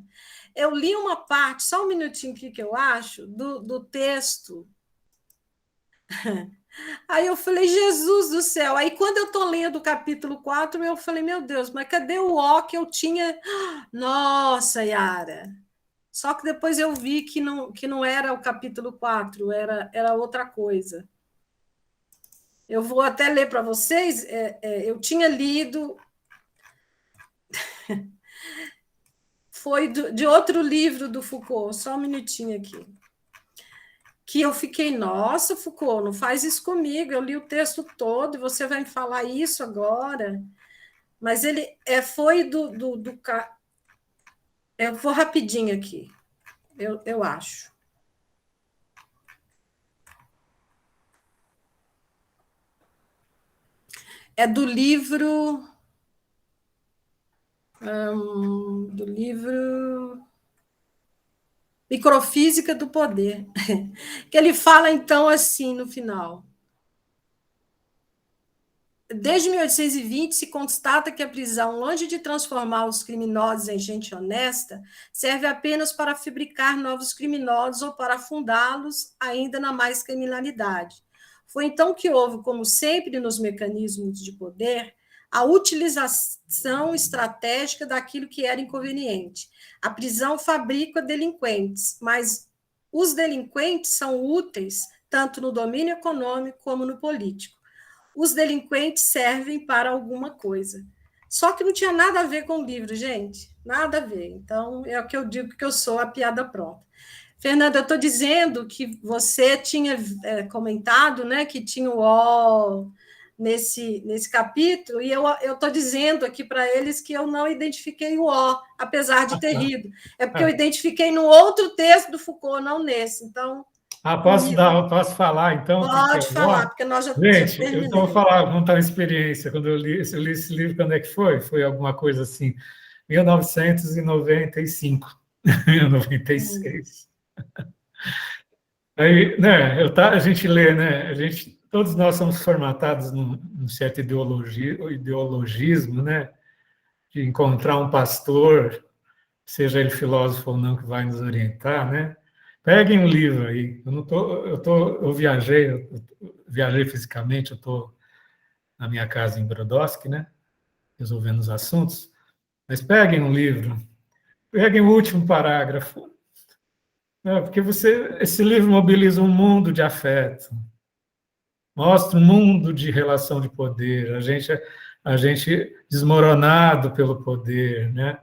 Eu li uma parte, só um minutinho aqui que eu acho, do texto. Aí eu falei, Jesus do céu. Aí quando eu estou lendo o capítulo 4, eu falei, meu Deus, mas cadê o O que eu tinha? Nossa, Yara. Só que depois eu vi que não era o capítulo 4, era outra coisa. Eu vou até ler para vocês. Eu tinha lido... Foi de outro livro do Foucault, só um minutinho aqui. Que eu fiquei, nossa, Foucault, não faz isso comigo, eu li o texto todo e você vai me falar isso agora. Mas ele foi Eu vou rapidinho aqui, eu acho. É do livro Microfísica do Poder, que ele fala, então, assim, no final. Desde 1820, se constata que a prisão, longe de transformar os criminosos em gente honesta, serve apenas para fabricar novos criminosos ou para afundá-los ainda na mais criminalidade. Foi então que houve, como sempre nos mecanismos de poder, a utilização estratégica daquilo que era inconveniente. A prisão fabrica delinquentes, mas os delinquentes são úteis tanto no domínio econômico como no político. Os delinquentes servem para alguma coisa. Só que não tinha nada a ver com o livro, gente. Nada a ver. Então, é o que eu digo, que eu sou a piada pronta. Fernanda, eu estou dizendo que você tinha comentado, né, que tinha o O nesse capítulo, e eu estou dizendo aqui para eles que eu não identifiquei o O, apesar de ter rido. É porque eu identifiquei no outro texto do Foucault, não nesse. Então... posso falar, então? Pode falar, porque nós já Gente, terminamos. eu vou contar uma experiência. Quando eu li esse livro, quando é que foi? Foi alguma coisa assim, 1995, 96. Aí, né, a gente lê, né, todos nós somos formatados num certo ideologismo, né, de encontrar um pastor, seja ele filósofo ou não, que vai nos orientar, né? Peguem um livro aí. Eu viajei fisicamente, eu estou na minha casa em Brodowski, né? Resolvendo os assuntos. Mas peguem um livro, peguem o último parágrafo, né? Porque esse livro mobiliza um mundo de afeto, mostra um mundo de relação de poder, a gente desmoronado pelo poder, né?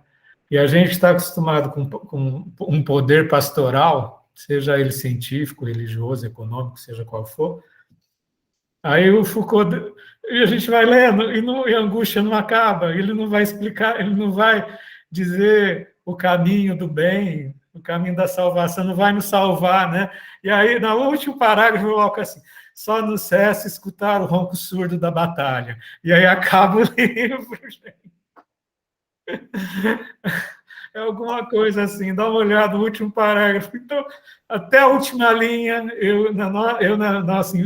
E a gente está acostumado com um poder pastoral, seja ele científico, religioso, econômico, seja qual for. Aí o Foucault, e a gente vai lendo, e a angústia não acaba, ele não vai explicar, ele não vai dizer o caminho do bem, o caminho da salvação, não vai nos salvar, né? E aí, no último parágrafo, eu coloco assim, só nos cessa escutar o ronco surdo da batalha. E aí acaba o livro, gente. É alguma coisa assim, dá uma olhada no último parágrafo. Então, até a última linha,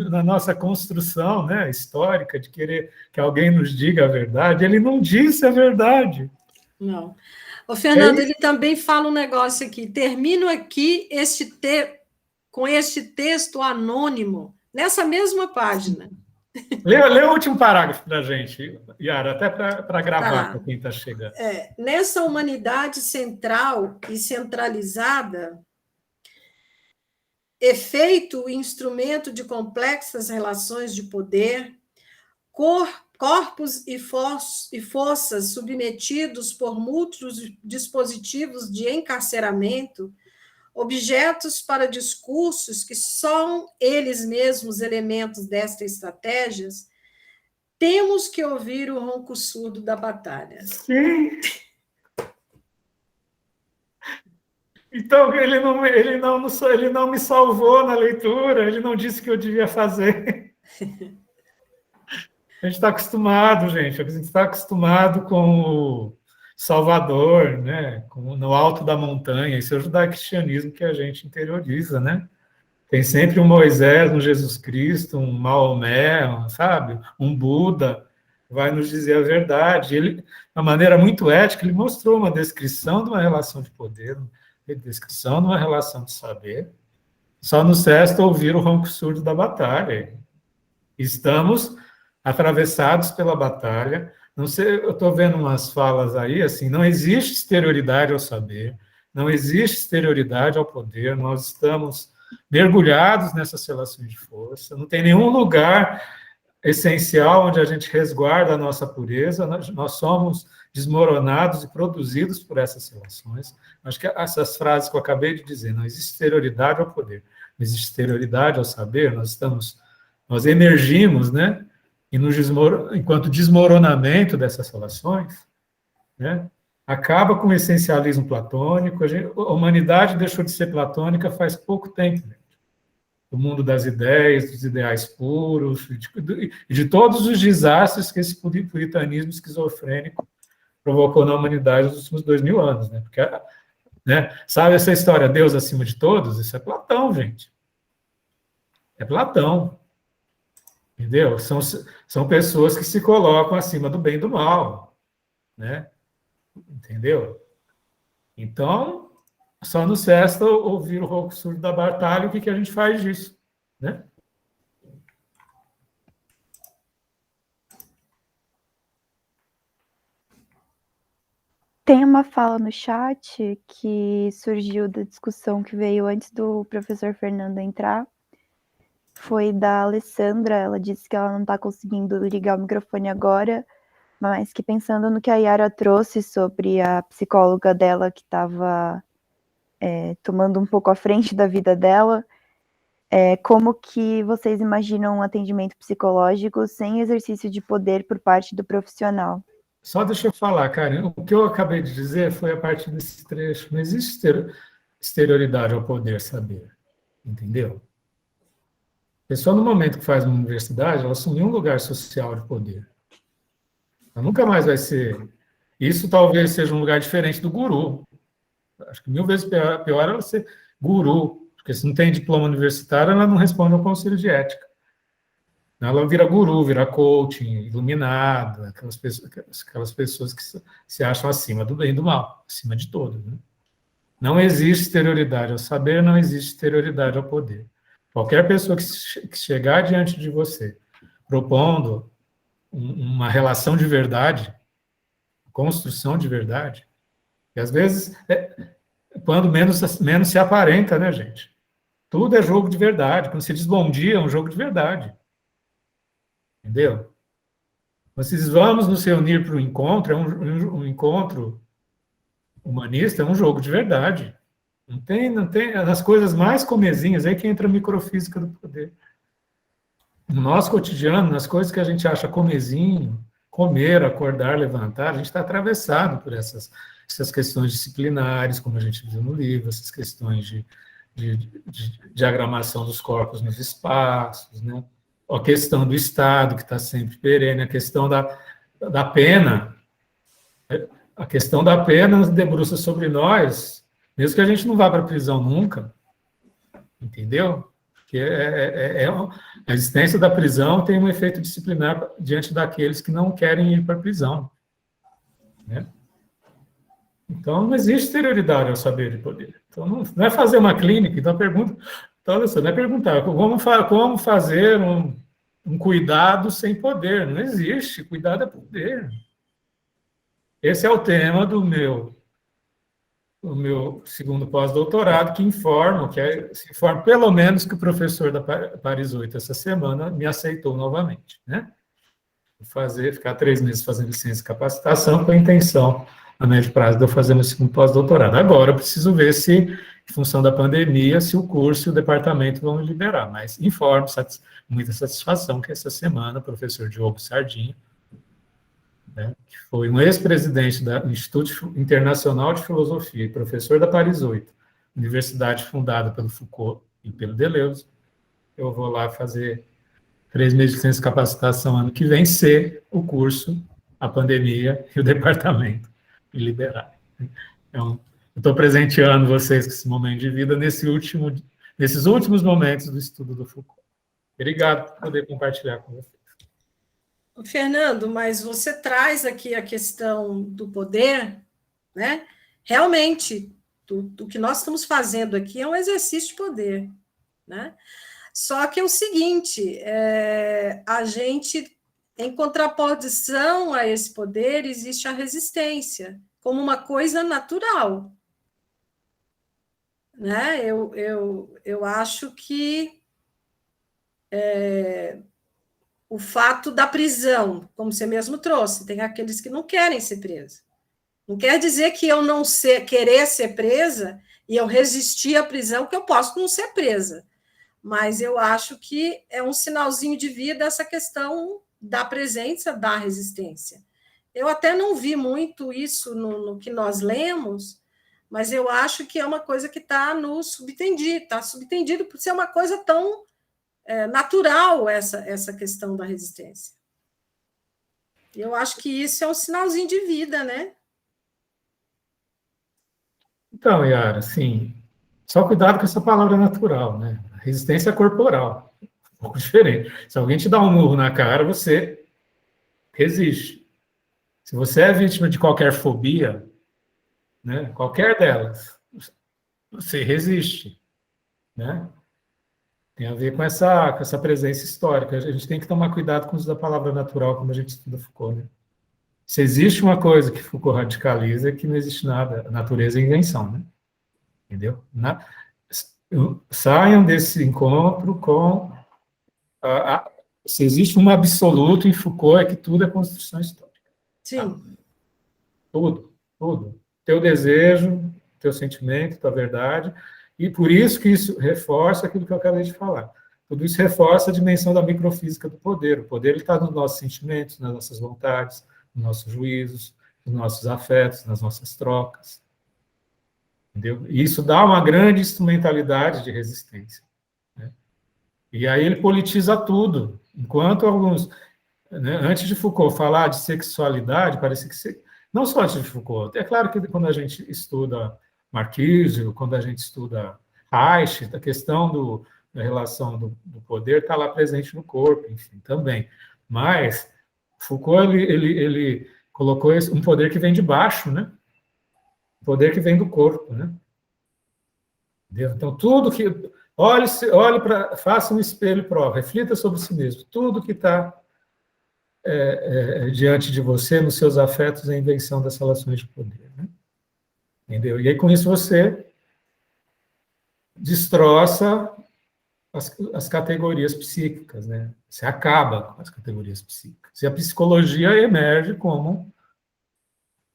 na nossa construção, né, histórica, de querer que alguém nos diga a verdade, ele não disse a verdade. Não. O Fernando, ele também fala um negócio aqui. Termino aqui com este texto anônimo, nessa mesma página. Lê o último parágrafo para a gente, Yara, até para gravar para quem está chegando. Nessa humanidade central e centralizada, efeito e instrumento de complexas relações de poder, corpos e forças submetidos por múltiplos dispositivos de encarceramento, objetos para discursos que são eles mesmos elementos desta estratégia, temos que ouvir o ronco surdo da batalha. Sim. Então, ele não me salvou na leitura, ele não disse o que eu devia fazer. A gente está acostumado, gente, a gente está acostumado com o Salvador, né? No alto da montanha, isso é o judaico-cristianismo que a gente interioriza, né? Tem sempre um Moisés, um Jesus Cristo, um Maomé, sabe? Um Buda, vai nos dizer a verdade. Ele, de uma maneira muito ética, ele mostrou uma descrição de uma relação de poder, uma descrição de uma relação de saber. Só nos resta ouvir o ronco surdo da batalha. Estamos atravessados pela batalha. Não sei, eu estou vendo umas falas aí, assim, não existe exterioridade ao saber, não existe exterioridade ao poder, nós estamos mergulhados nessas relações de força, não tem nenhum lugar essencial onde a gente resguarda a nossa pureza, nós somos desmoronados e produzidos por essas relações. Acho que essas frases que eu acabei de dizer, não existe exterioridade ao poder, não existe exterioridade ao saber, nós emergimos, né? E enquanto desmoronamento dessas relações, né? acaba com o essencialismo platônico. A humanidade deixou de ser platônica faz pouco tempo, né? O mundo das ideias, dos ideais puros, de todos os desastres que esse puritanismo esquizofrênico provocou na humanidade nos últimos 2000 anos, né? Porque, né, sabe essa história, Deus acima de todos? Isso é Platão, gente. É Platão. Entendeu? São pessoas que se colocam acima do bem e do mal, né? Entendeu? Então, só nos resta ouvir o rouco surdo da batalha. O que a gente faz disso, né? Tem uma fala no chat que surgiu da discussão que veio antes do professor Fernando entrar. Foi da Alessandra. Ela disse que ela não está conseguindo ligar o microfone agora, mas que pensando no que a Yara trouxe sobre a psicóloga dela que estava tomando um pouco à frente da vida dela, como que vocês imaginam um atendimento psicológico sem exercício de poder por parte do profissional? Só deixa eu falar, Karen, o que eu acabei de dizer foi a partir desse trecho. Não existe exterioridade ao poder saber, entendeu? A pessoa, no momento que faz uma universidade, ela assumiu um lugar social de poder. Ela nunca mais vai ser... Isso talvez seja um lugar diferente do guru. Acho que 1000 vezes pior ela ser guru, porque se não tem diploma universitário, ela não responde ao conselho de ética. Ela vira guru, vira coaching, iluminada, aquelas pessoas que se acham acima do bem e do mal, acima de todos, né? Não existe exterioridade ao saber, não existe exterioridade ao poder. Qualquer pessoa que chegar diante de você propondo uma relação de verdade, construção de verdade, e às vezes, quando menos se aparenta, né, gente? Tudo é jogo de verdade. Quando se diz bom dia, é um jogo de verdade. Entendeu? Vocês vamos nos reunir para o encontro, um encontro humanista, é um jogo de verdade. Não tem nas coisas mais comezinhas, aí que entra a microfísica do poder. No nosso cotidiano, nas coisas que a gente acha comezinho, comer, acordar, levantar, a gente está atravessado por essas questões disciplinares, como a gente viu no livro, essas questões de diagramação dos corpos nos espaços, né? A questão do Estado, que está sempre perene, a questão da pena. A questão da pena debruça sobre nós, mesmo que a gente não vá para a prisão nunca, entendeu? Porque a existência da prisão tem um efeito disciplinar diante daqueles que não querem ir para a prisão, né? Então, não existe exterioridade ao saber e poder. Então, não é fazer uma clínica, então pergunta... Então, não é perguntar como fazer um cuidado sem poder. Não existe. Cuidado é poder. Esse é o tema do meu segundo pós-doutorado, que se informa pelo menos que o professor da Paris 8 essa semana me aceitou novamente, né? Ficar 3 meses fazendo licença de capacitação com a intenção, a médio prazo, de eu fazer meu segundo pós-doutorado. Agora, eu preciso ver se, em função da pandemia, se o curso e o departamento vão me liberar, mas informo, muita satisfação que essa semana o professor Diogo Sardinha, né, que foi um ex-presidente do Instituto Internacional de Filosofia e professor da Paris 8, universidade fundada pelo Foucault e pelo Deleuze, eu vou lá fazer 3 meses de licença de capacitação ano que vem, se o curso, a pandemia e o departamento me liberar. Então, eu estou presenteando vocês com esse momento de vida nesses últimos momentos do estudo do Foucault. Obrigado por poder compartilhar com vocês. Fernando, mas você traz aqui a questão do poder, né? Realmente, do que nós estamos fazendo aqui é um exercício de poder, né? Só que é o seguinte, a gente, em contraposição a esse poder, existe a resistência, como uma coisa natural, né? Eu acho que o fato da prisão, como você mesmo trouxe, tem aqueles que não querem ser presos. Não quer dizer que eu não querer ser presa e eu resistir à prisão, que eu posso não ser presa. Mas eu acho que é um sinalzinho de vida essa questão da presença da resistência. Eu até não vi muito isso no que nós lemos, mas eu acho que é uma coisa que está subtendido por ser uma coisa tão natural, essa questão da resistência. Eu acho que isso é um sinalzinho de vida, né? Então, Yara, assim, só cuidado com essa palavra natural, né? Resistência corporal, um pouco diferente. Se alguém te dá um murro na cara, você resiste. Se você é vítima de qualquer fobia, né, qualquer delas, você resiste, né? Tem a ver com essa presença histórica. A gente tem que tomar cuidado com o uso da palavra natural quando a gente estuda Foucault, né? Se existe uma coisa que Foucault radicaliza, é que não existe nada. A natureza é invenção, né? Entendeu? Saiam desse encontro com... se existe um absoluto em Foucault, é que tudo é construção histórica. Sim. Tá? Tudo, tudo. Teu desejo, teu sentimento, tua verdade... E por isso que isso reforça aquilo que eu acabei de falar. Tudo isso reforça a dimensão da microfísica do poder. O poder está nos nossos sentimentos, nas nossas vontades, nos nossos juízos, nos nossos afetos, nas nossas trocas. Entendeu? E isso dá uma grande instrumentalidade de resistência, né? E aí ele politiza tudo. Enquanto alguns, né, antes de Foucault falar de sexualidade, parece que... Não só antes de Foucault. É claro que quando a gente estuda Marquísio, quando a gente estuda Reich, a questão da relação do poder está lá presente no corpo, enfim, também. Mas Foucault, ele colocou um poder que vem de baixo, né? Um poder que vem do corpo, né? Entendeu? Então, tudo que... Olhe para... Faça um espelho e prova, reflita sobre si mesmo. Tudo que está diante de você, nos seus afetos, é a invenção das relações de poder, né? Entendeu? E aí, com isso, você destroça as categorias psíquicas, né? Você acaba com as categorias psíquicas. E a psicologia emerge como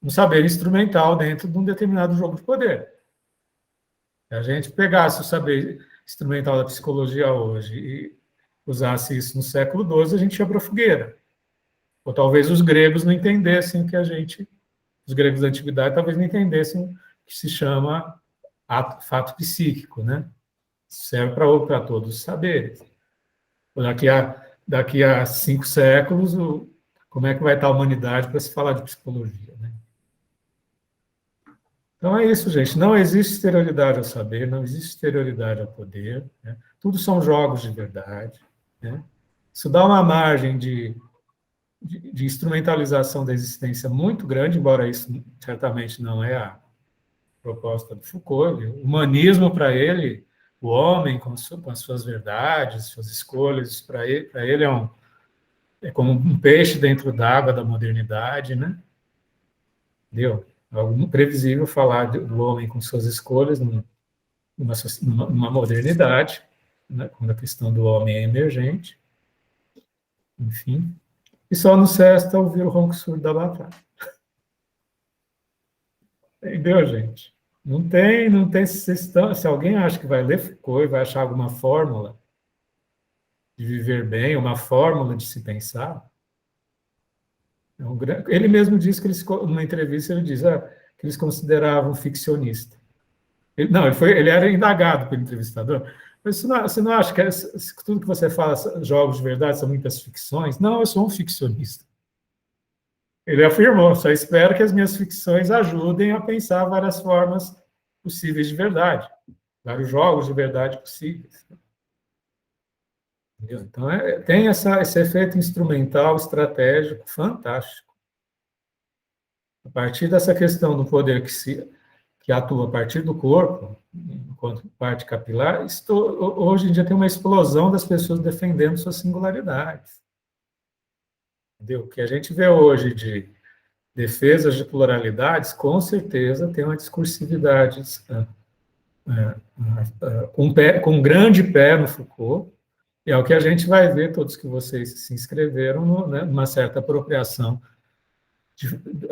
um saber instrumental dentro de um determinado jogo de poder. Se a gente pegasse o saber instrumental da psicologia hoje e usasse isso no século XII, a gente ia para a fogueira. Ou talvez os gregos não entendessem o que os gregos da antiguidade talvez não entendessem o que se chama fato psíquico, né? Serve para todos os saberes. Daqui a 5 séculos, como é que vai estar a humanidade para se falar de psicologia, né? Então é isso, gente. Não existe exterioridade ao saber, não existe exterioridade ao poder, né? Tudo são jogos de verdade, né? Isso dá uma margem de instrumentalização da existência muito grande, embora isso certamente não é a proposta do Foucault. O humanismo, para ele, o homem com as suas verdades, suas escolhas, para ele é como um peixe dentro d'água da modernidade, né? Entendeu? É algo previsível falar do homem com suas escolhas numa modernidade, né? Quando a questão do homem é emergente. Enfim. E só nos resta ouvir o ronco surdo da batalha. Entendeu, gente? Não tem se alguém acha que vai ler Foucault e vai achar alguma fórmula de viver bem, uma fórmula de se pensar. Ele mesmo disse que numa entrevista ele diz que eles consideravam ficcionista. Ele era indagado pelo entrevistador. Mas você não acha que tudo que você fala, jogos de verdade, são muitas ficções? Não, eu sou um ficcionista. Ele afirmou, só espero que as minhas ficções ajudem a pensar várias formas possíveis de verdade, vários jogos de verdade possíveis. Entendeu? Então, tem esse efeito instrumental, estratégico, fantástico. A partir dessa questão do poder que atua a partir do corpo, enquanto parte capilar, hoje em dia tem uma explosão das pessoas defendendo suas singularidades. Entendeu? O que a gente vê hoje de defesas de pluralidades, com certeza tem uma discursividade com um grande pé no Foucault, e é o que a gente vai ver, todos que vocês se inscreveram, né, numa certa apropriação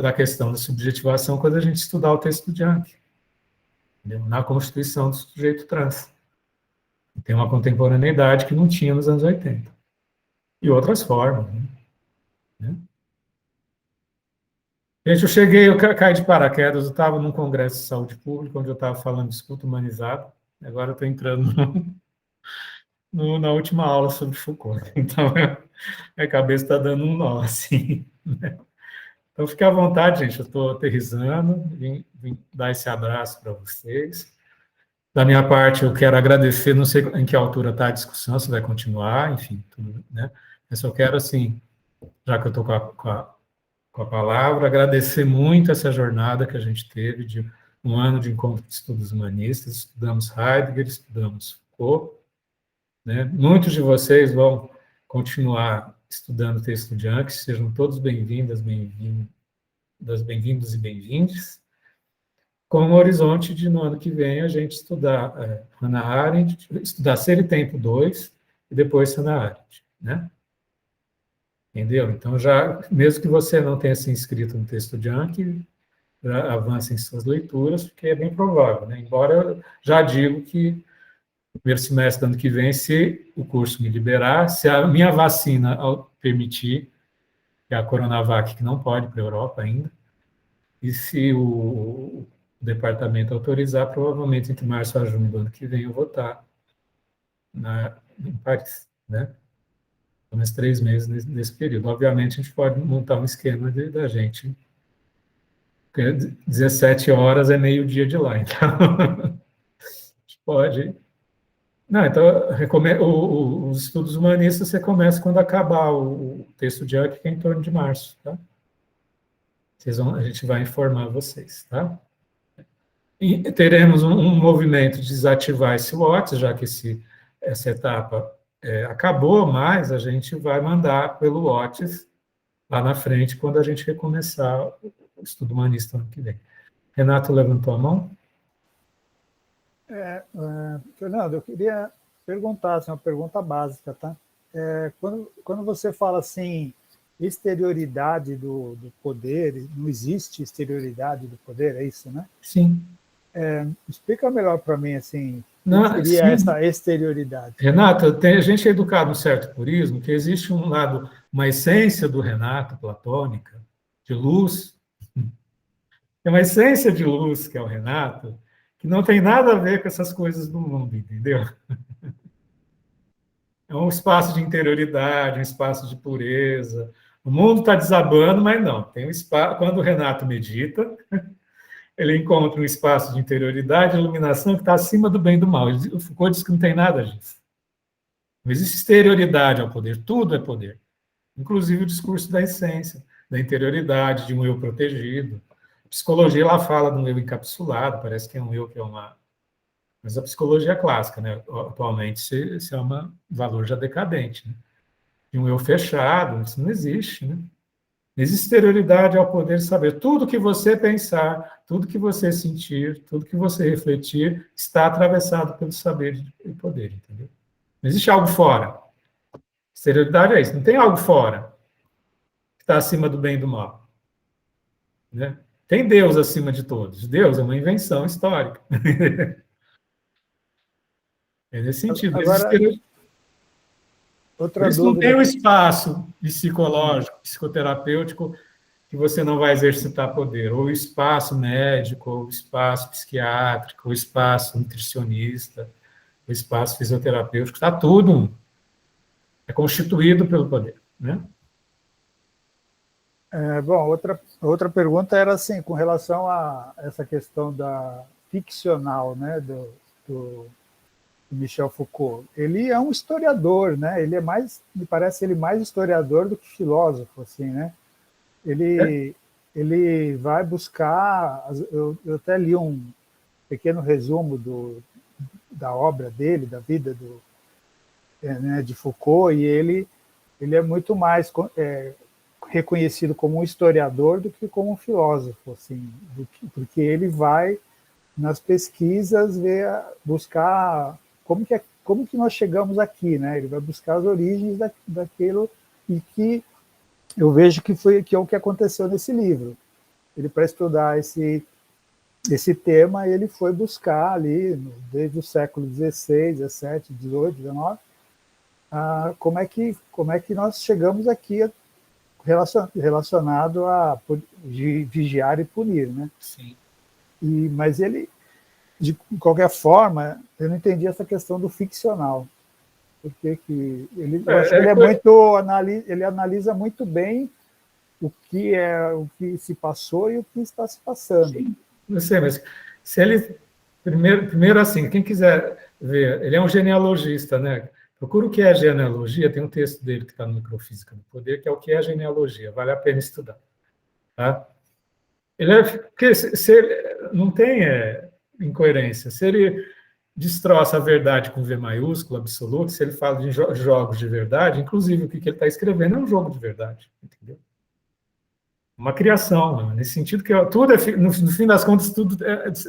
da questão da subjetivação quando a gente estudar o texto do Jung, na constituição do sujeito trans. Tem uma contemporaneidade que não tinha nos anos 80. E outras formas, né? Gente, eu caí de paraquedas, eu estava num congresso de saúde pública, onde eu estava falando de escuta humanizada, agora eu estou entrando na última aula sobre Foucault, então minha cabeça está dando um nó, assim. Né? Então, fique à vontade, gente, eu estou aterrissando, vim dar esse abraço para vocês. Da minha parte, eu quero agradecer, não sei em que altura está a discussão, se vai continuar, enfim, tudo, né? Eu só quero, assim, já que eu estou com a palavra, agradecer muito essa jornada que a gente teve de um ano de encontro de estudos humanistas, estudamos Heidegger, estudamos Foucault, né? Muitos de vocês vão continuar estudando texto de Yankee, sejam todos bem-vindos e bem-vindes, com o horizonte de, no ano que vem, a gente estudar Hannah Arendt, estudar Ser e Tempo 2, e depois Hannah Arendt, né? Entendeu? Então, mesmo que você não tenha se inscrito no texto de Yankee, já avance em suas leituras, porque é bem provável, né? Embora eu já digo que no primeiro semestre do ano que vem, se o curso me liberar, se a minha vacina permitir, que é a Coronavac, que não pode para a Europa ainda, e se o departamento autorizar, provavelmente entre março a junho do ano que vem eu vou estar em Paris, né? Mais 3 meses nesse período. Obviamente, a gente pode montar um esquema da gente, porque 17 horas é meio-dia de lá, então a gente pode... Não, então, os estudos humanistas você começa quando acabar o texto de Yankee, que é em torno de março, tá? A gente vai informar vocês, tá? E teremos um movimento de desativar esse lote, já que essa etapa acabou, mas a gente vai mandar pelo Lotes lá na frente, quando a gente recomeçar o estudo humanista ano que vem. Renato levantou a mão? Fernando, eu queria perguntar, assim, uma pergunta básica, tá? Quando você fala assim, exterioridade do poder, não existe exterioridade do poder, é isso, né? Sim. Explica melhor para mim, assim, Não, o que seria sim. essa exterioridade. Renato, a gente é educado no certo purismo, que existe um lado, uma essência do Renato, platônica, de luz, é uma essência de luz, que é o Renato, que não tem nada a ver com essas coisas do mundo, entendeu? É um espaço de interioridade, um espaço de pureza. O mundo está desabando, mas não. Tem um espaço. Quando o Renato medita, ele encontra um espaço de interioridade, iluminação que está acima do bem e do mal. O Foucault diz que não tem nada disso. Não existe exterioridade ao poder, tudo é poder. Inclusive o discurso da essência, da interioridade, de um eu protegido. A psicologia lá fala de um eu encapsulado, parece que é um eu que é uma... Mas a psicologia clássica, né, atualmente, se é um valor já decadente. Né? De um eu fechado, isso não existe. Né? Não existe exterioridade ao poder de saber. Tudo que você pensar, tudo que você sentir, tudo que você refletir, está atravessado pelo saber e poder, entendeu? Não existe algo fora. Exterioridade é isso. Não tem algo fora que está acima do bem e do mal. Né? Tem Deus acima de todos. Deus é uma invenção histórica. É nesse sentido. Agora, outra Por isso dúvida. Não tem um espaço psicológico, psicoterapêutico, que você não vai exercitar poder. Ou o espaço médico, ou o espaço psiquiátrico, ou o espaço nutricionista, o espaço fisioterapêutico, está tudo. É constituído pelo poder. Né? Bom, outra pergunta era assim, com relação a essa questão da ficcional, né, do Michel Foucault. Ele é um historiador, né? Ele me parece ele mais historiador do que filósofo, assim, né? Ele vai buscar, eu até li um pequeno resumo da obra dele, da vida de Foucault, e ele é muito mais reconhecido como um historiador do que como um filósofo, assim, porque ele vai nas pesquisas buscar como que nós chegamos aqui, né? Ele vai buscar as origens daquilo, e que eu vejo que é o que aconteceu nesse livro. Ele, para estudar esse tema, ele foi buscar ali, desde o século XVI, XVII, XVIII, XIX, como é que nós chegamos aqui relacionado a vigiar e punir, né? Sim. Mas ele, de qualquer forma, eu não entendi essa questão do ficcional. Porque eu acho que ele analisa muito bem o que se passou e o que está se passando. Sim, não sei, mas se ele primeiro assim, quem quiser ver, ele é um genealogista, né? Procura o que é genealogia, tem um texto dele que está no Microfísica do Poder, que é o que é genealogia, vale a pena estudar. Tá? Porque se ele não tem incoerência, se ele destroça a verdade com V maiúsculo, absoluto, se ele fala de jogos de verdade, inclusive o que ele está escrevendo é um jogo de verdade, entendeu? Uma criação, né? Nesse sentido que tudo no fim das contas, tudo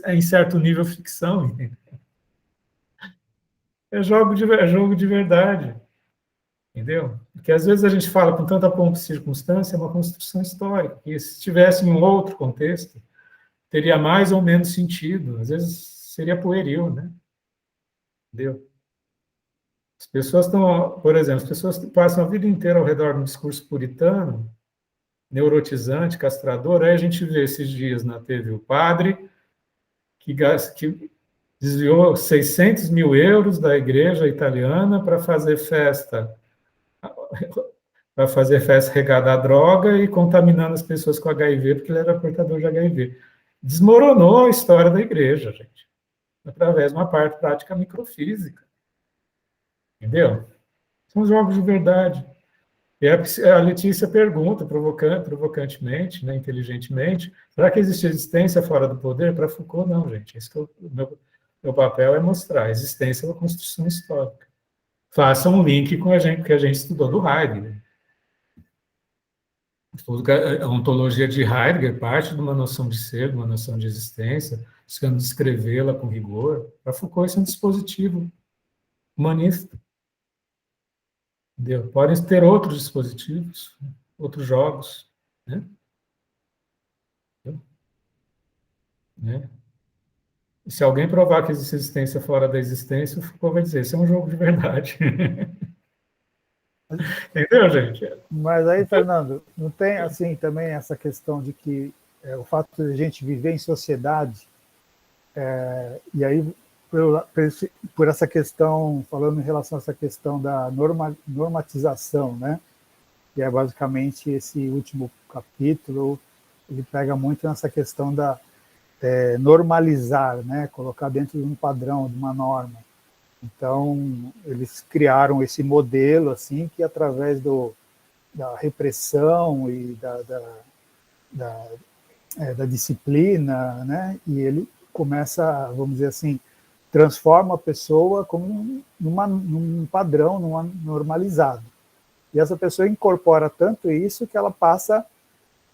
é em certo nível ficção, entendeu? É jogo de verdade. Entendeu? Porque às vezes a gente fala com tanta pompa e circunstância, é uma construção histórica, e se tivesse em um outro contexto, teria mais ou menos sentido, às vezes seria pueril, né? Entendeu? As pessoas estão, por exemplo, as pessoas passam a vida inteira ao redor de um discurso puritano, neurotizante, castrador, aí a gente vê esses dias na TV o padre que desviou 600 mil euros da igreja italiana para fazer festa regada à droga e contaminando as pessoas com HIV, porque ele era portador de HIV. Desmoronou a história da igreja, gente, através de uma parte prática microfísica. Entendeu? São jogos de verdade. E a Letícia pergunta, provocantemente, né, inteligentemente, será que existe existência fora do poder? Para Foucault, não, gente. Esse que o meu papel é mostrar. A existência é uma construção histórica. Faça um link com que a gente estudou do Heidegger. A ontologia de Heidegger parte de uma noção de ser, de uma noção de existência, buscando descrevê-la com rigor. Para Foucault, isso é um dispositivo humanista. Entendeu? Podem ter outros dispositivos, outros jogos. Né? E se alguém provar que existe existência fora da existência, o Foucault vai dizer, isso é um jogo de verdade. Entendeu, gente? Mas aí, Fernando, não tem assim também essa questão de que o fato de a gente viver em sociedade, e aí por essa questão, falando em relação a essa questão da normatização, né? Que é basicamente esse último capítulo, ele pega muito nessa questão da normalizar, né? Colocar dentro de um padrão, de uma norma. Então, eles criaram esse modelo, assim, que através da repressão e da disciplina, né? E ele começa, vamos dizer assim, transforma a pessoa como num padrão, num normalizado. E essa pessoa incorpora tanto isso que ela passa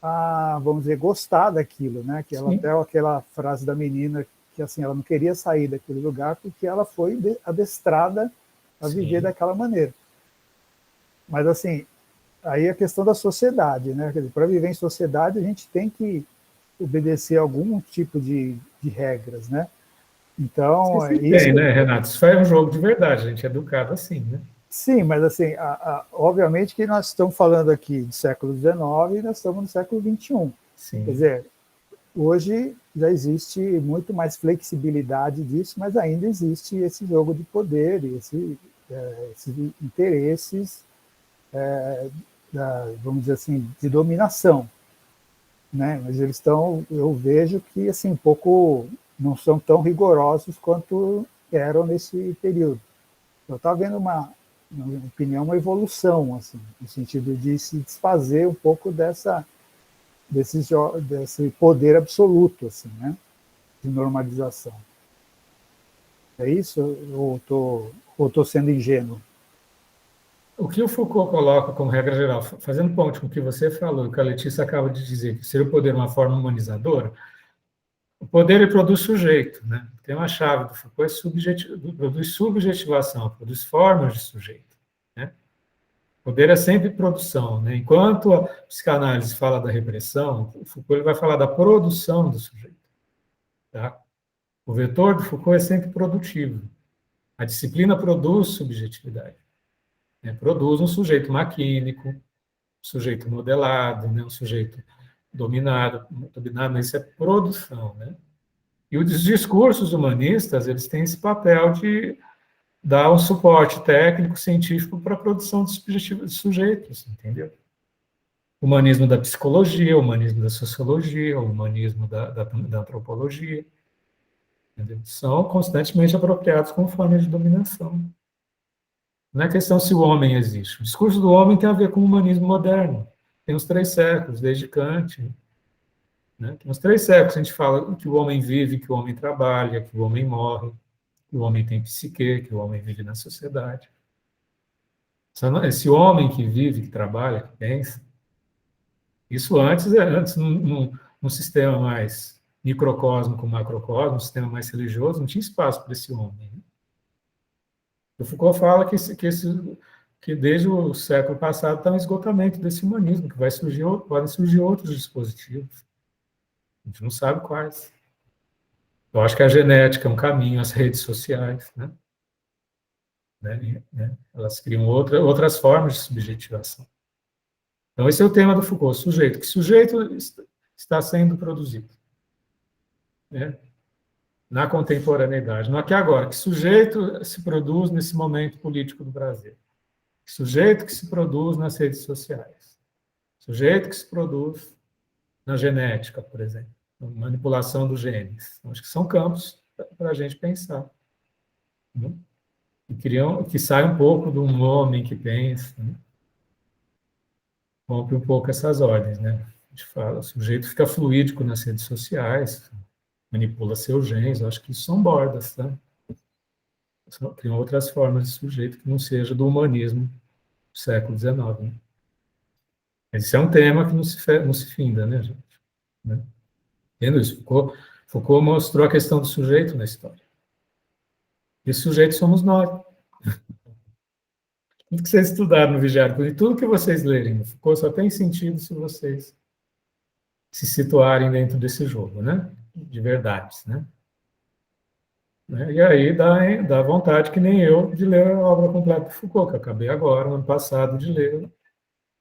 a, vamos dizer, gostar daquilo, né? Que ela, até aquela frase da menina que assim, ela não queria sair daquele lugar porque ela foi adestrada a viver daquela maneira. Mas assim, aí a questão da sociedade, né? Para viver em sociedade a gente tem que obedecer algum tipo de regras, né? Então, tem, né, Renato? Isso é um jogo de verdade, a gente é educado assim, né? Sim, mas assim, obviamente que nós estamos falando aqui do século XIX e nós estamos no século XXI. Sim. Quer dizer, hoje já existe muito mais flexibilidade disso, mas ainda existe esse jogo de poder, esses interesses, vamos dizer assim, de dominação, né? Mas eles estão, eu vejo que assim, não são tão rigorosos quanto eram nesse período. Eu estava vendo na minha opinião, uma evolução, assim, no sentido de se desfazer um pouco desse poder absoluto, assim, né, de normalização. É isso? Ou estou sendo ingênuo? O que o Foucault coloca como regra geral, fazendo ponte com o que você falou, o que a Letícia acaba de dizer, que ser o poder uma forma humanizadora, o poder ele produz sujeito, né? Tem uma chave do Foucault, produz subjetivação, produz formas de sujeito, né? O poder é sempre produção, né? Enquanto a psicanálise fala da repressão, o Foucault ele vai falar da produção do sujeito, tá? O vetor do Foucault é sempre produtivo. A disciplina produz subjetividade, né? Produz um sujeito maquínico, sujeito modelado, né? Um sujeito dominado, mas isso é produção, né? E os discursos humanistas, eles têm esse papel de dar um suporte técnico, científico para a produção de sujeitos, entendeu? O humanismo da psicologia, o humanismo da sociologia, o humanismo da antropologia, entendeu? São constantemente apropriados como forma de dominação. Não é questão se o homem existe. O discurso do homem tem a ver com o humanismo moderno. Tem os 3 séculos, desde Kant, né? Tem os 3 séculos, a gente fala que o homem vive, que o homem trabalha, que o homem morre, que o homem tem psique, que o homem vive na sociedade. Esse homem que vive, que trabalha, que pensa, isso antes num sistema mais microcosmo, macrocosmo, um sistema mais religioso, não tinha espaço para esse homem. Né? O Foucault fala que desde o século passado está um esgotamento desse humanismo, que podem surgir outros dispositivos. A gente não sabe quais. Eu acho que a genética é um caminho, as redes sociais, né? Elas criam outras formas de subjetivação. Então, esse é o tema do Foucault, sujeito. Que sujeito está sendo produzido? Né? Na contemporaneidade. Não aqui agora. Que sujeito se produz nesse momento político do Brasil? Que sujeito que se produz nas redes sociais? Sujeito que se produz na genética, por exemplo. Manipulação dos genes. Acho que são campos para a gente pensar. Né? Que sai um pouco de um homem que pensa, né? Rompe um pouco essas ordens, né? A gente fala, o sujeito fica fluídico nas redes sociais, manipula seus genes, eu acho que isso são bordas, tá? Tem outras formas de sujeito que não seja do humanismo do século XIX, né? Esse é um tema que não se finda, né, gente? Né? Vendo isso, Foucault mostrou a questão do sujeito na história. Esse sujeito somos nós. Tudo que vocês estudaram no Vigiário, e tudo que vocês lerem no Foucault só tem sentido se vocês se situarem dentro desse jogo, né? De verdades, né? E aí dá vontade, que nem eu, de ler a obra completa do Foucault, que eu acabei agora, no ano passado, de ler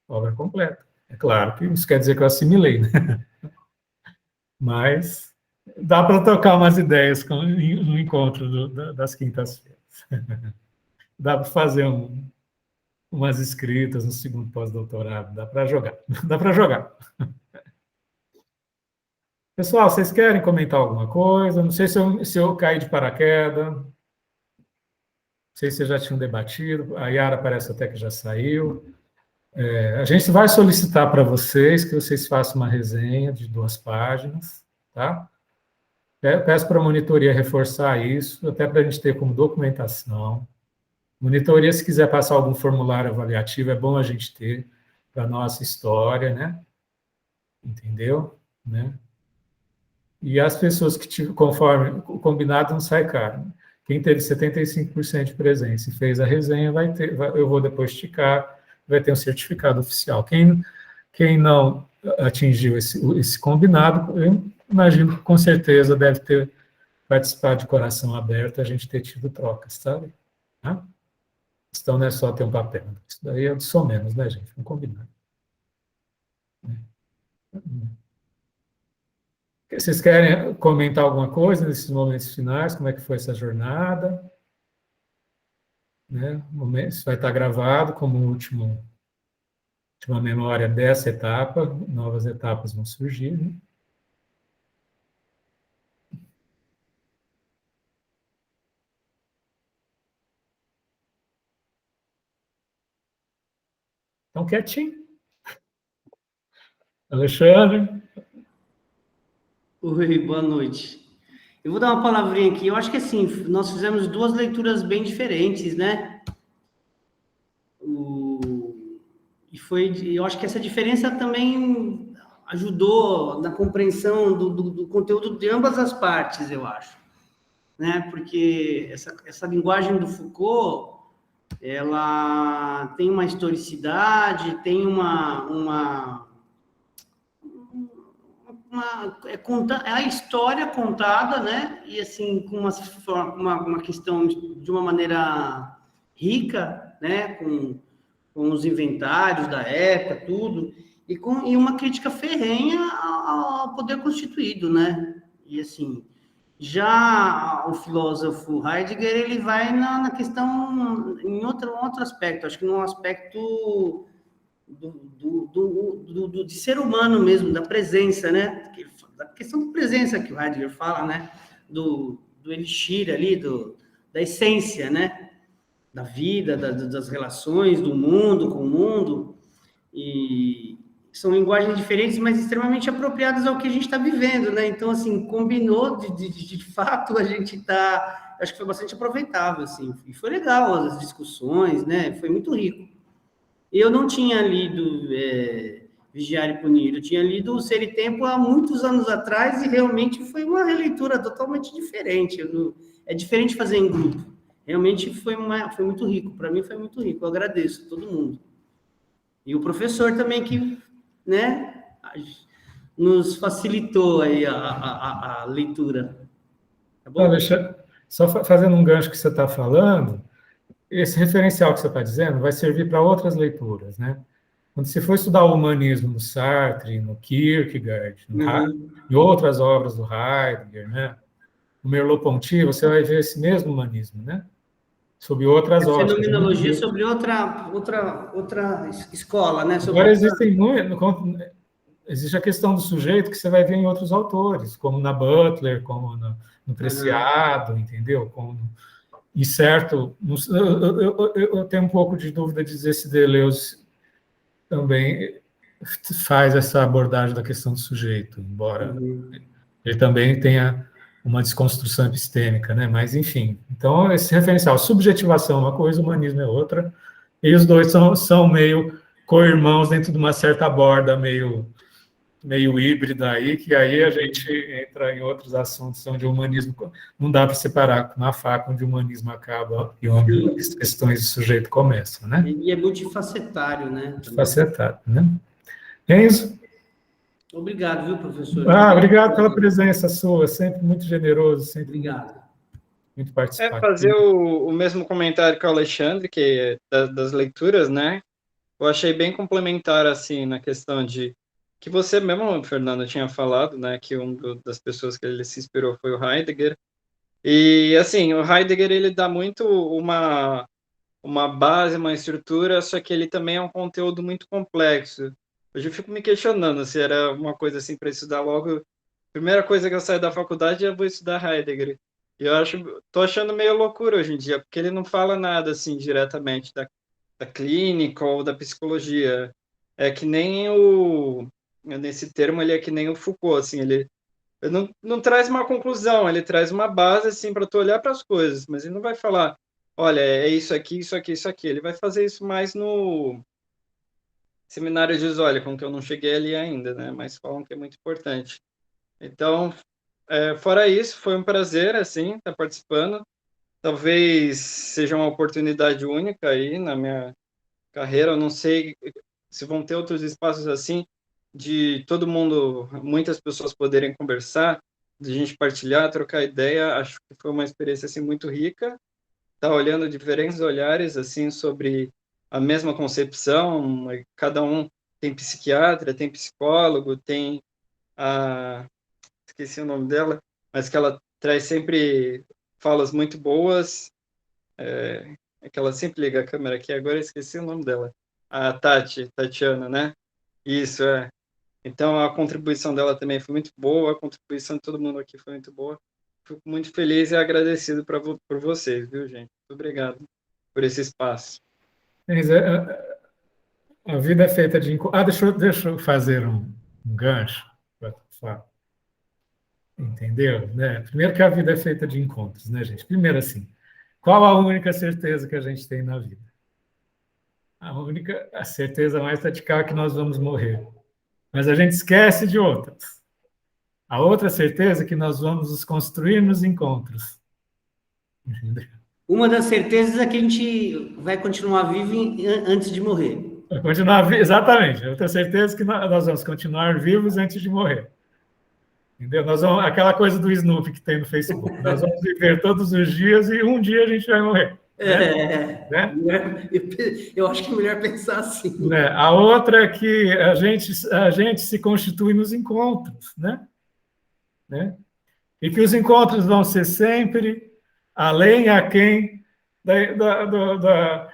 a obra completa. É claro que isso quer dizer que eu assimilei, né? Mas dá para tocar umas ideias no encontro das quintas-feiras. Dá para fazer umas escritas no segundo pós-doutorado, dá para jogar. Dá para jogar. Pessoal, vocês querem comentar alguma coisa? Não sei se eu caí de paraquedas. Não sei se vocês já tinham debatido. A Yara parece até que já saiu. A gente vai solicitar para vocês que vocês façam uma resenha de 2 páginas, tá? Peço para a monitoria reforçar isso, até para a gente ter como documentação. Monitoria, se quiser passar algum formulário avaliativo, é bom a gente ter para a nossa história, né? Entendeu? Né? E as pessoas que, conforme o combinado, não sai caro. Quem teve 75% de presença e fez a resenha, eu vou depois esticar, vai ter um certificado oficial. Quem não atingiu esse combinado, eu imagino que com certeza deve ter participado de coração aberto, a gente ter tido trocas, sabe? Tá? Então não é só ter um papel. Isso daí é de só menos, né, gente? Vamos combinar. Vocês querem comentar alguma coisa nesses momentos finais? Como é que foi essa jornada? Né? Isso vai estar gravado como última memória dessa etapa. Novas etapas vão surgir, né? Estão quietinho. Alexandre? Oi, boa noite. Eu vou dar uma palavrinha aqui. Eu acho que, assim, nós fizemos 2 leituras bem diferentes, né? Eu acho que essa diferença também ajudou na compreensão do conteúdo de ambas as partes, eu acho. Né? Porque essa linguagem do Foucault, ela tem uma historicidade, tem é a história contada, né? E assim, com uma questão de uma maneira rica, né? Com com os inventários da época, tudo, e uma crítica ferrenha ao poder constituído, né? E assim, já o filósofo Heidegger, ele vai na questão, em outro aspecto, acho que no aspecto de ser humano mesmo, da presença, né? Da questão da presença que o Heidegger fala, né? Do elixir ali, da essência, né? Da vida, das relações, do mundo com o mundo, e são linguagens diferentes, mas extremamente apropriadas ao que a gente está vivendo, né? Então, assim, combinou de fato, a gente está, acho que foi bastante aproveitável, assim, e foi legal as discussões, né? Foi muito rico. Eu não tinha lido Vigiar e Punir, eu tinha lido O Ser e Tempo há muitos anos atrás, e realmente foi uma releitura totalmente diferente. É diferente fazer em grupo. Realmente foi muito rico, para mim foi muito rico, eu agradeço a todo mundo. E o professor também que, né, nos facilitou aí a leitura. Tá bom? Só fazendo um gancho que você está falando, esse referencial que você está dizendo vai servir para outras leituras, né? Quando você for estudar o humanismo no Sartre, no Kierkegaard, em outras obras do Heidegger, né? No Merleau-Ponty, você vai ver esse mesmo humanismo, né? Sob outras óticas. Fenomenologia sobre outra escola, né? Agora existe a questão do sujeito que você vai ver em outros autores, como na Butler, como no Preciado, entendeu? E certo, eu tenho um pouco de dúvida de dizer se Deleuze também faz essa abordagem da questão do sujeito, embora ele também tenha uma desconstrução epistêmica, né? Mas, enfim. Então, esse referencial, subjetivação é uma coisa, humanismo é outra, e os dois são meio co-irmãos dentro de uma certa borda meio híbrida aí, que aí a gente entra em outros assuntos onde o humanismo não dá para separar na faca onde o humanismo acaba e onde as questões do sujeito começam, né? E é multifacetário, né? Multifacetado, né? Enzo? Obrigado, viu, professor? Obrigado pela presença sua, sempre muito generoso, sempre obrigado. Muito participativo. Fazer o mesmo comentário que o Alexandre, que é das leituras, né? Eu achei bem complementar, assim, na questão de que você mesmo, Fernando, tinha falado, né, que das pessoas que ele se inspirou foi o Heidegger. E, assim, o Heidegger, ele dá muito uma base, uma estrutura, só que ele também é um conteúdo muito complexo. Hoje eu fico me questionando se era uma coisa assim para estudar logo. Primeira coisa que eu saio da faculdade é vou estudar Heidegger. E tô achando meio loucura hoje em dia, porque ele não fala nada assim diretamente da clínica ou da psicologia. É que nem nesse termo ele é que nem o Foucault, assim, ele não traz uma conclusão, ele traz uma base assim para tu olhar para as coisas, mas ele não vai falar, olha, é isso aqui, isso aqui, isso aqui. Ele vai fazer isso mais no Seminário de Zólia, com que eu não cheguei ali ainda, né? Mas falam que é muito importante. Então, fora isso, foi um prazer, assim, estar participando. Talvez seja uma oportunidade única aí na minha carreira. Eu não sei se vão ter outros espaços assim, de todo mundo, muitas pessoas poderem conversar, de a gente partilhar, trocar ideia. Acho que foi uma experiência, assim, muito rica. Estar olhando diferentes olhares, assim, sobre a mesma concepção, cada um tem psiquiatra, tem psicólogo, tem esqueci o nome dela, mas que ela traz sempre falas muito boas, é que ela sempre liga a câmera aqui, agora eu esqueci o nome dela, a Tatiana, né? Isso, Então, a contribuição dela também foi muito boa, a contribuição de todo mundo aqui foi muito boa. Fico muito feliz e agradecido por vocês, viu, gente? Muito obrigado por esse espaço. A vida é feita de... deixa eu fazer um gancho para falar. Entendeu? Né? Primeiro que a vida é feita de encontros, né, gente? Primeiro assim, qual a única certeza que a gente tem na vida? A certeza mais radical é que nós vamos morrer. Mas a gente esquece de outras. A outra certeza é que nós vamos nos construir nos encontros. Entendeu? Uma das certezas é que a gente vai continuar vivo antes de morrer. Vai continuar vivo, exatamente. Eu tenho certeza que nós vamos continuar vivos antes de morrer. Entendeu? Aquela coisa do Snoopy que tem no Facebook. Nós vamos viver todos os dias e um dia a gente vai morrer. Né? Eu acho que é melhor pensar assim. Né? A outra é que a gente se constitui nos encontros, né? E que os encontros vão ser sempre além e aquém da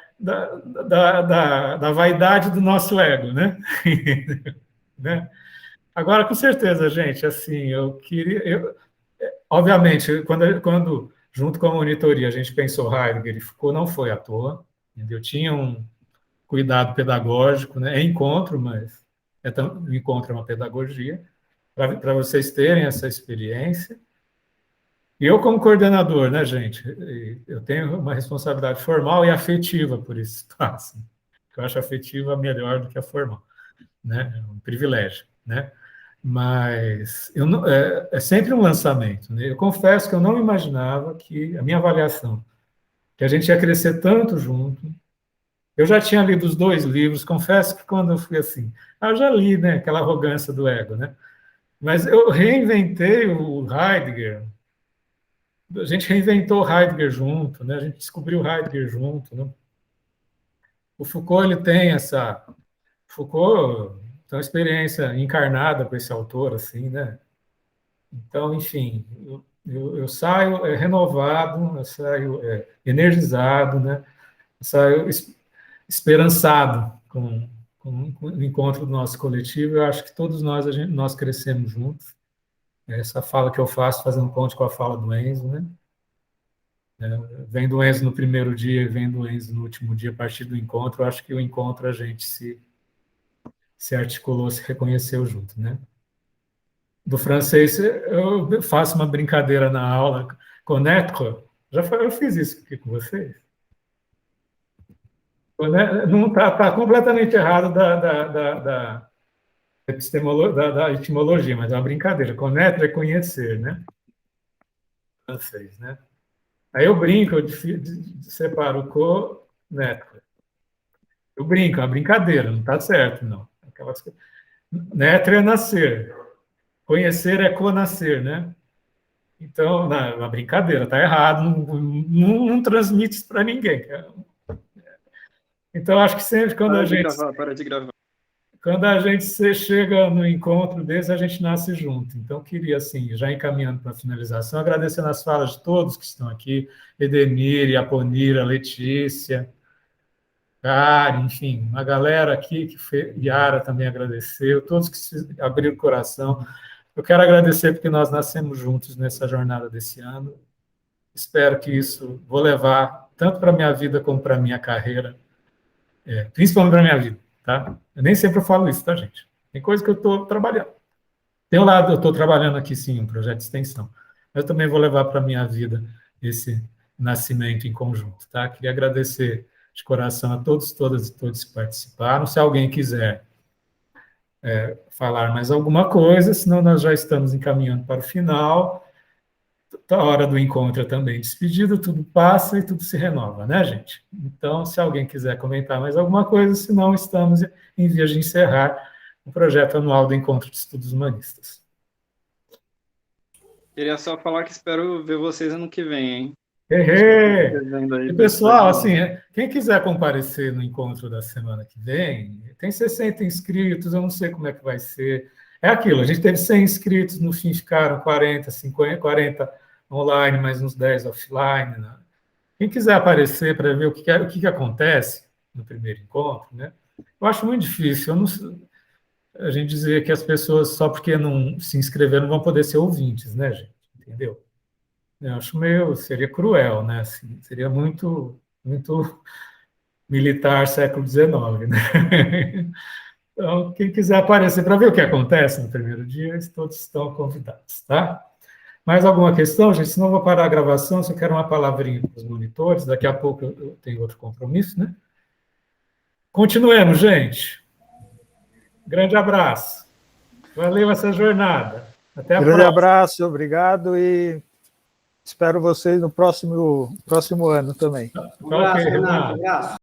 vaidade do nosso ego, né? Né? Agora, com certeza, gente, assim, obviamente, quando junto com a monitoria a gente pensou Heidegger e Foucault, não foi à toa, entendeu? Tinha um cuidado pedagógico, né? É encontro, mas o encontro é uma pedagogia, para vocês terem essa experiência. E eu, como coordenador, né, gente, eu tenho uma responsabilidade formal e afetiva por esse espaço. Eu acho a afetiva melhor do que a formal, né? É um privilégio, né? Mas é sempre um lançamento, né? Eu confesso que eu não imaginava que a minha avaliação, que a gente ia crescer tanto junto. Eu já tinha lido os 2 livros, confesso que quando eu fui assim, eu já li, né, aquela arrogância do ego, né? Mas eu reinventei o Heidegger. A gente reinventou Heidegger junto, né? A gente descobriu Heidegger junto, né? O Foucault, ele tem essa... Foucault tem uma experiência encarnada com esse autor, assim, né? Então, enfim, eu saio renovado, eu saio energizado, né? Eu saio esperançado com o encontro do nosso coletivo. Eu acho que todos nós crescemos juntos. Essa fala que eu faço, fazendo ponte com a fala do Enzo, né? Vem do Enzo no primeiro dia e vem do Enzo no último dia, a partir do encontro. Eu acho que o encontro a gente se articulou, se reconheceu junto, né? Do francês, eu faço uma brincadeira na aula, connaître, eu fiz isso aqui com vocês. Não está completamente errado da etimologia, mas é uma brincadeira. Connaître é conhecer, né? Francês, né? Aí eu brinco, eu separo o connaître. Eu brinco, é uma brincadeira, não está certo, não. Naître é nascer. Conhecer é conascer, né? Então, é uma brincadeira, está errado, não transmite isso para ninguém. Então, acho que sempre quando Para de gravar. Quando a gente chega no encontro desse, a gente nasce junto. Então, queria, assim, já encaminhando para a finalização, agradecendo as falas de todos que estão aqui, Edenir, Aponira, Letícia, Karen, enfim, uma galera aqui, Yara também agradeceu, todos que abriram o coração. Eu quero agradecer porque nós nascemos juntos nessa jornada desse ano. Espero que isso vou levar tanto para a minha vida como para a minha carreira, principalmente para a minha vida, tá? Eu nem sempre falo isso, tá, gente? Tem coisa que eu estou trabalhando. Tem um lado, eu estou trabalhando aqui, sim, um projeto de extensão. Mas eu também vou levar para a minha vida esse nascimento em conjunto, tá? Queria agradecer de coração a todos, todas e todos que participaram. Se alguém quiser falar mais alguma coisa, senão nós já estamos encaminhando para o final. A hora do encontro é também despedida, tudo passa e tudo se renova, né, gente? Então, se alguém quiser comentar mais alguma coisa, senão estamos em vias de encerrar o projeto anual do Encontro de Estudos Humanistas. Queria só falar que espero ver vocês ano que vem, hein? E pessoal, assim, quem quiser comparecer no encontro da semana que vem, tem 60 inscritos, eu não sei como é que vai ser. É aquilo, a gente teve 100 inscritos, no fim ficaram 40, 50, 40 online, mais uns 10 offline, né? Quem quiser aparecer para ver o que acontece no primeiro encontro, né? Eu acho muito difícil, a gente dizer que as pessoas, só porque não se inscreveram, vão poder ser ouvintes, né, gente? Entendeu? Eu acho seria cruel, né? Assim, seria muito militar século XIX, né? Então, quem quiser aparecer para ver o que acontece no primeiro dia, todos estão convidados, tá? Mais alguma questão, gente? Senão eu vou parar a gravação, só quero uma palavrinha para os monitores, daqui a pouco eu tenho outro compromisso, né? Continuemos, gente. Grande abraço. Valeu essa jornada. Até a próxima. Grande abraço, obrigado e espero vocês no próximo ano também. Um abraço, Renato. Um abraço.